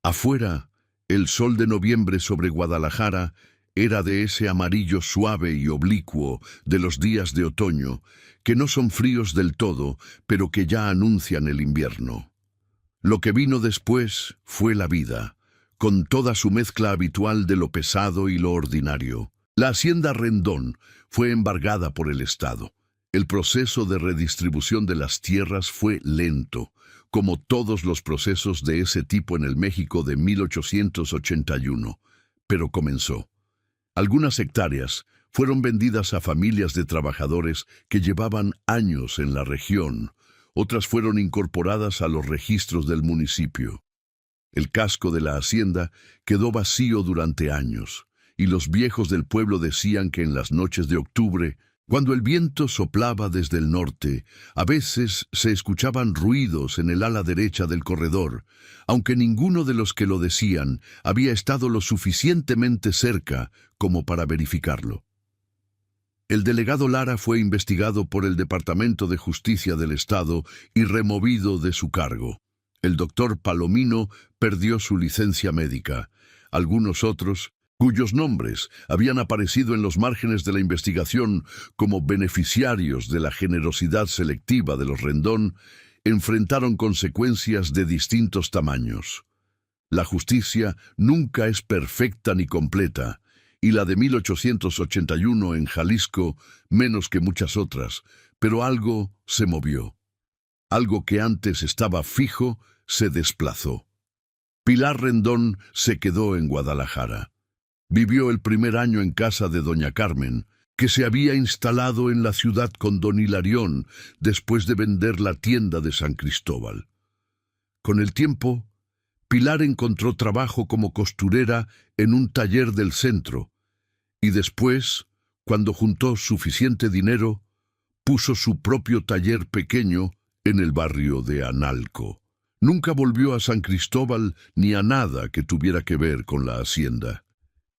Afuera, el sol de noviembre sobre Guadalajara era de ese amarillo suave y oblicuo de los días de otoño, que no son fríos del todo, pero que ya anuncian el invierno. Lo que vino después fue la vida, con toda su mezcla habitual de lo pesado y lo ordinario. La hacienda Rendón fue embargada por el Estado. El proceso de redistribución de las tierras fue lento, como todos los procesos de ese tipo en el México de 1881, pero comenzó. Algunas hectáreas fueron vendidas a familias de trabajadores que llevaban años en la región, otras fueron incorporadas a los registros del municipio. El casco de la hacienda quedó vacío durante años, y los viejos del pueblo decían que en las noches de octubre, cuando el viento soplaba desde el norte, a veces se escuchaban ruidos en el ala derecha del corredor, aunque ninguno de los que lo decían había estado lo suficientemente cerca como para verificarlo. El delegado Lara fue investigado por el Departamento de Justicia del Estado y removido de su cargo. El doctor Palomino perdió su licencia médica. Algunos otros, cuyos nombres habían aparecido en los márgenes de la investigación como beneficiarios de la generosidad selectiva de los Rendón, enfrentaron consecuencias de distintos tamaños. La justicia nunca es perfecta ni completa, y la de 1881 en Jalisco menos que muchas otras, pero algo se movió. Algo que antes estaba fijo se desplazó. Pilar Rendón se quedó en Guadalajara. Vivió el primer año en casa de doña Carmen, que se había instalado en la ciudad con don Hilarión después de vender la tienda de San Cristóbal. Con el tiempo, Pilar encontró trabajo como costurera en un taller del centro y después, cuando juntó suficiente dinero, puso su propio taller pequeño en el barrio de Analco. Nunca volvió a San Cristóbal ni a nada que tuviera que ver con la hacienda.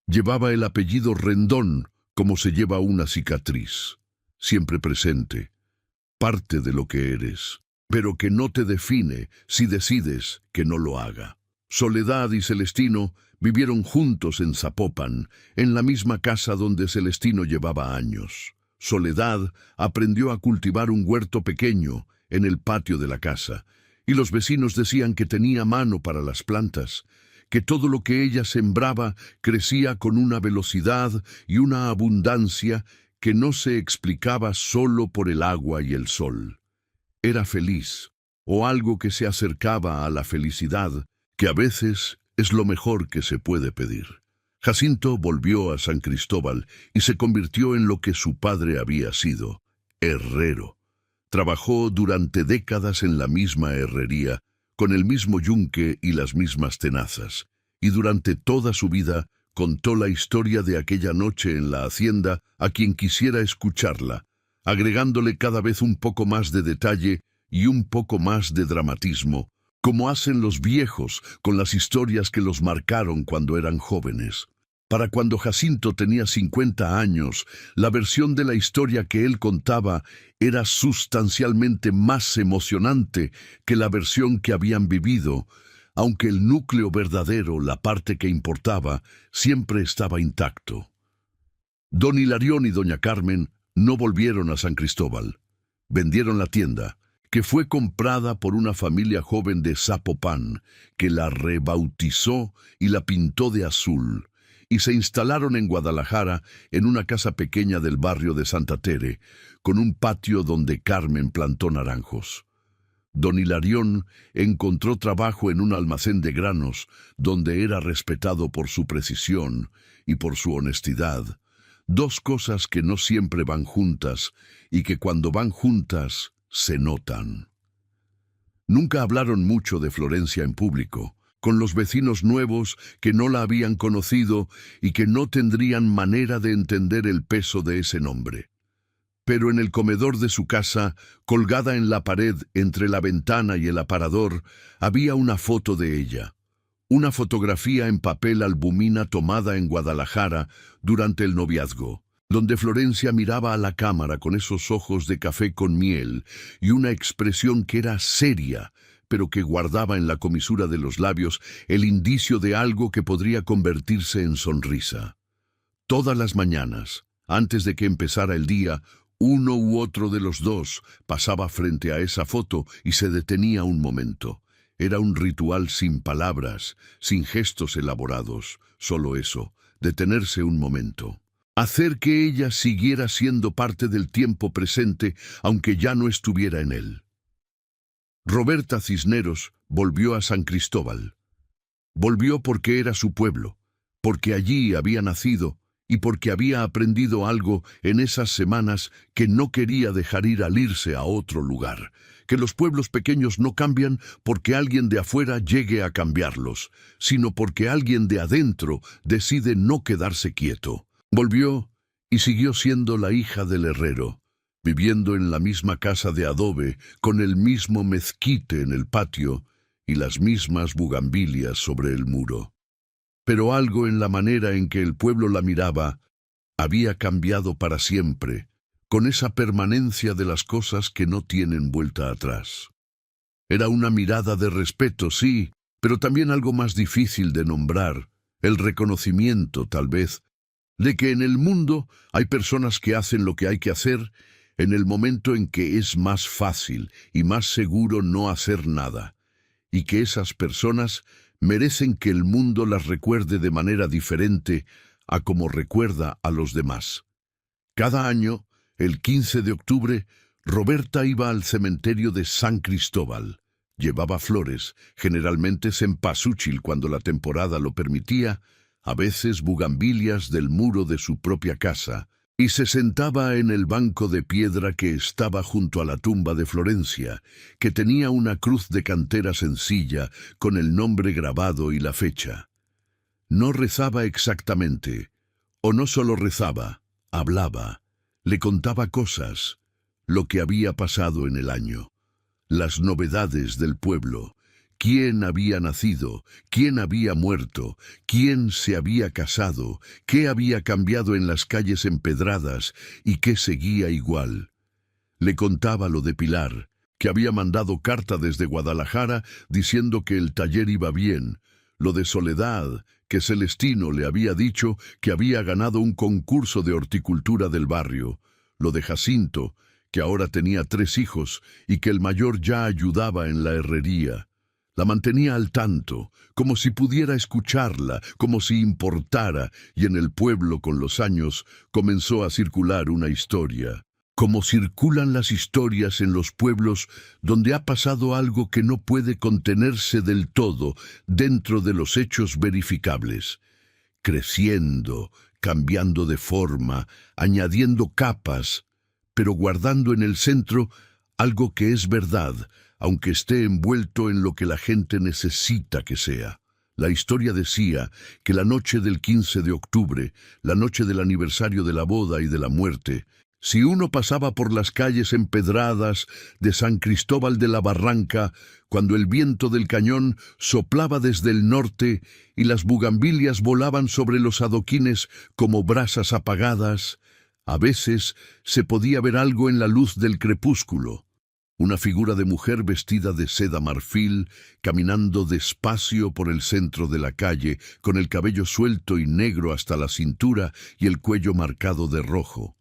Llevaba el apellido Rendón como se lleva una cicatriz, siempre presente, parte de lo que eres, pero que no te define si decides que no lo haga. Soledad y Celestino vivieron juntos en Zapopan, en la misma casa donde Celestino llevaba años. Soledad aprendió a cultivar un huerto pequeño en el patio de la casa, y los vecinos decían que tenía mano para las plantas, que todo lo que ella sembraba crecía con una velocidad y una abundancia que no se explicaba solo por el agua y el sol. Era feliz, o algo que se acercaba a la felicidad, que a veces es lo mejor que se puede pedir. Jacinto volvió a San Cristóbal y se convirtió en lo que su padre había sido, herrero. Trabajó durante décadas en la misma herrería, con el mismo yunque y las mismas tenazas, y durante toda su vida contó la historia de aquella noche en la hacienda a quien quisiera escucharla, agregándole cada vez un poco más de detalle y un poco más de dramatismo, como hacen los viejos con las historias que los marcaron cuando eran jóvenes. Para cuando Jacinto tenía 50 años, la versión de la historia que él contaba era sustancialmente más emocionante que la versión que habían vivido, aunque el núcleo verdadero, la parte que importaba, siempre estaba intacto. Don Hilarión y doña Carmen no volvieron a San Cristóbal. Vendieron la tienda, que fue comprada por una familia joven de Zapopan, que la rebautizó y la pintó de azul, y se instalaron en Guadalajara en una casa pequeña del barrio de Santa Tere, con un patio donde Carmen plantó naranjos. Don Hilarión encontró trabajo en un almacén de granos, donde era respetado por su precisión y por su honestidad, dos cosas que no siempre van juntas y que cuando van juntas se notan. Nunca hablaron mucho de Florencia en público, con los vecinos nuevos que no la habían conocido y que no tendrían manera de entender el peso de ese nombre. Pero en el comedor de su casa, colgada en la pared entre la ventana y el aparador, había una foto de ella. Una fotografía en papel albumina tomada en Guadalajara durante el noviazgo, donde Florencia miraba a la cámara con esos ojos de café con miel y una expresión que era seria, pero que guardaba en la comisura de los labios el indicio de algo que podría convertirse en sonrisa. Todas las mañanas, antes de que empezara el día, uno u otro de los dos pasaba frente a esa foto y se detenía un momento. Era un ritual sin palabras, sin gestos elaborados, solo eso, detenerse un momento. Hacer que ella siguiera siendo parte del tiempo presente, aunque ya no estuviera en él. Roberta Cisneros volvió a San Cristóbal. Volvió porque era su pueblo, porque allí había nacido y porque había aprendido algo en esas semanas que no quería dejar ir al irse a otro lugar, que los pueblos pequeños no cambian porque alguien de afuera llegue a cambiarlos, sino porque alguien de adentro decide no quedarse quieto. Volvió y siguió siendo la hija del herrero, viviendo en la misma casa de adobe, con el mismo mezquite en el patio y las mismas bugambilias sobre el muro. Pero algo en la manera en que el pueblo la miraba había cambiado para siempre, con esa permanencia de las cosas que no tienen vuelta atrás. Era una mirada de respeto, sí, pero también algo más difícil de nombrar, el reconocimiento, tal vez, de que en el mundo hay personas que hacen lo que hay que hacer en el momento en que es más fácil y más seguro no hacer nada, y que esas personas merecen que el mundo las recuerde de manera diferente, a como recuerda a los demás. Cada año, el 15 de octubre, Roberta iba al cementerio de San Cristóbal. Llevaba flores, generalmente cempasúchil cuando la temporada lo permitía, a veces bugambilias del muro de su propia casa, y se sentaba en el banco de piedra que estaba junto a la tumba de Florencia, que tenía una cruz de cantera sencilla con el nombre grabado y la fecha. No rezaba exactamente, o no solo rezaba, hablaba, le contaba cosas, lo que había pasado en el año, las novedades del pueblo, quién había nacido, quién había muerto, quién se había casado, qué había cambiado en las calles empedradas y qué seguía igual. Le contaba lo de Pilar, que había mandado carta desde Guadalajara diciendo que el taller iba bien, lo de Soledad, que Celestino le había dicho que había ganado un concurso de horticultura del barrio, lo de Jacinto, que ahora tenía 3 hijos y que el mayor ya ayudaba en la herrería. La mantenía al tanto, como si pudiera escucharla, como si importara, y en el pueblo con los años comenzó a circular una historia. Como circulan las historias en los pueblos donde ha pasado algo que no puede contenerse del todo dentro de los hechos verificables, creciendo, cambiando de forma, añadiendo capas, pero guardando en el centro algo que es verdad, aunque esté envuelto en lo que la gente necesita que sea. La historia decía que la noche del 15 de octubre, la noche del aniversario de la boda y de la muerte, si uno pasaba por las calles empedradas de San Cristóbal de la Barranca, cuando el viento del cañón soplaba desde el norte y las bugambilias volaban sobre los adoquines como brasas apagadas, a veces se podía ver algo en la luz del crepúsculo. Una figura de mujer vestida de seda marfil, caminando despacio por el centro de la calle, con el cabello suelto y negro hasta la cintura y el cuello marcado de rojo.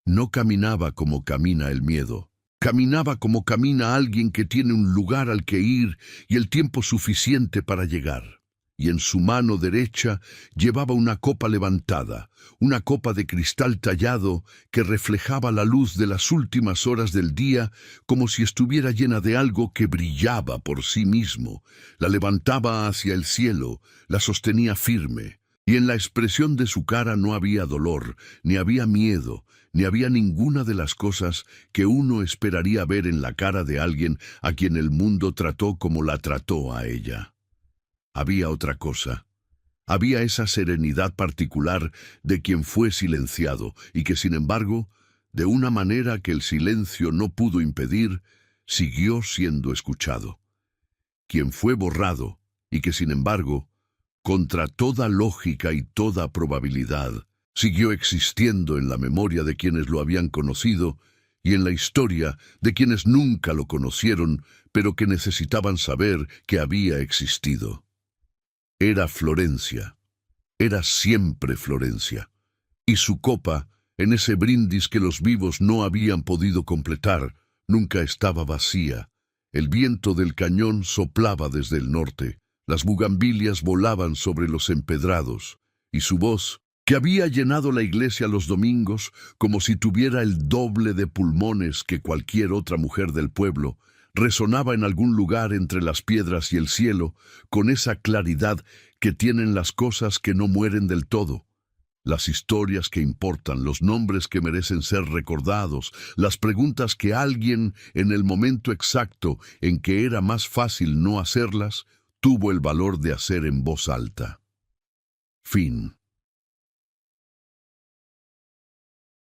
No caminaba como camina el miedo. Caminaba como camina alguien que tiene un lugar al que ir y el tiempo suficiente para llegar. Y en su mano derecha llevaba una copa levantada, una copa de cristal tallado que reflejaba la luz de las últimas horas del día como si estuviera llena de algo que brillaba por sí mismo. La levantaba hacia el cielo, la sostenía firme, y en la expresión de su cara no había dolor, ni había miedo, ni había ninguna de las cosas que uno esperaría ver en la cara de alguien a quien el mundo trató como la trató a ella. Había otra cosa. Había esa serenidad particular de quien fue silenciado y que, sin embargo, de una manera que el silencio no pudo impedir, siguió siendo escuchado. Quien fue borrado y que, sin embargo, contra toda lógica y toda probabilidad, siguió existiendo en la memoria de quienes lo habían conocido y en la historia de quienes nunca lo conocieron, pero que necesitaban saber que había existido. Era Florencia, era siempre Florencia, y su copa, en ese brindis que los vivos no habían podido completar, nunca estaba vacía. El viento del cañón soplaba desde el norte, las bugambilias volaban sobre los empedrados, y su voz, que había llenado la iglesia los domingos como si tuviera el doble de pulmones que cualquier otra mujer del pueblo, resonaba en algún lugar entre las piedras y el cielo, con esa claridad que tienen las cosas que no mueren del todo. Las historias que importan, los nombres que merecen ser recordados, las preguntas que alguien, en el momento exacto en que era más fácil no hacerlas, tuvo el valor de hacer en voz alta. Fin.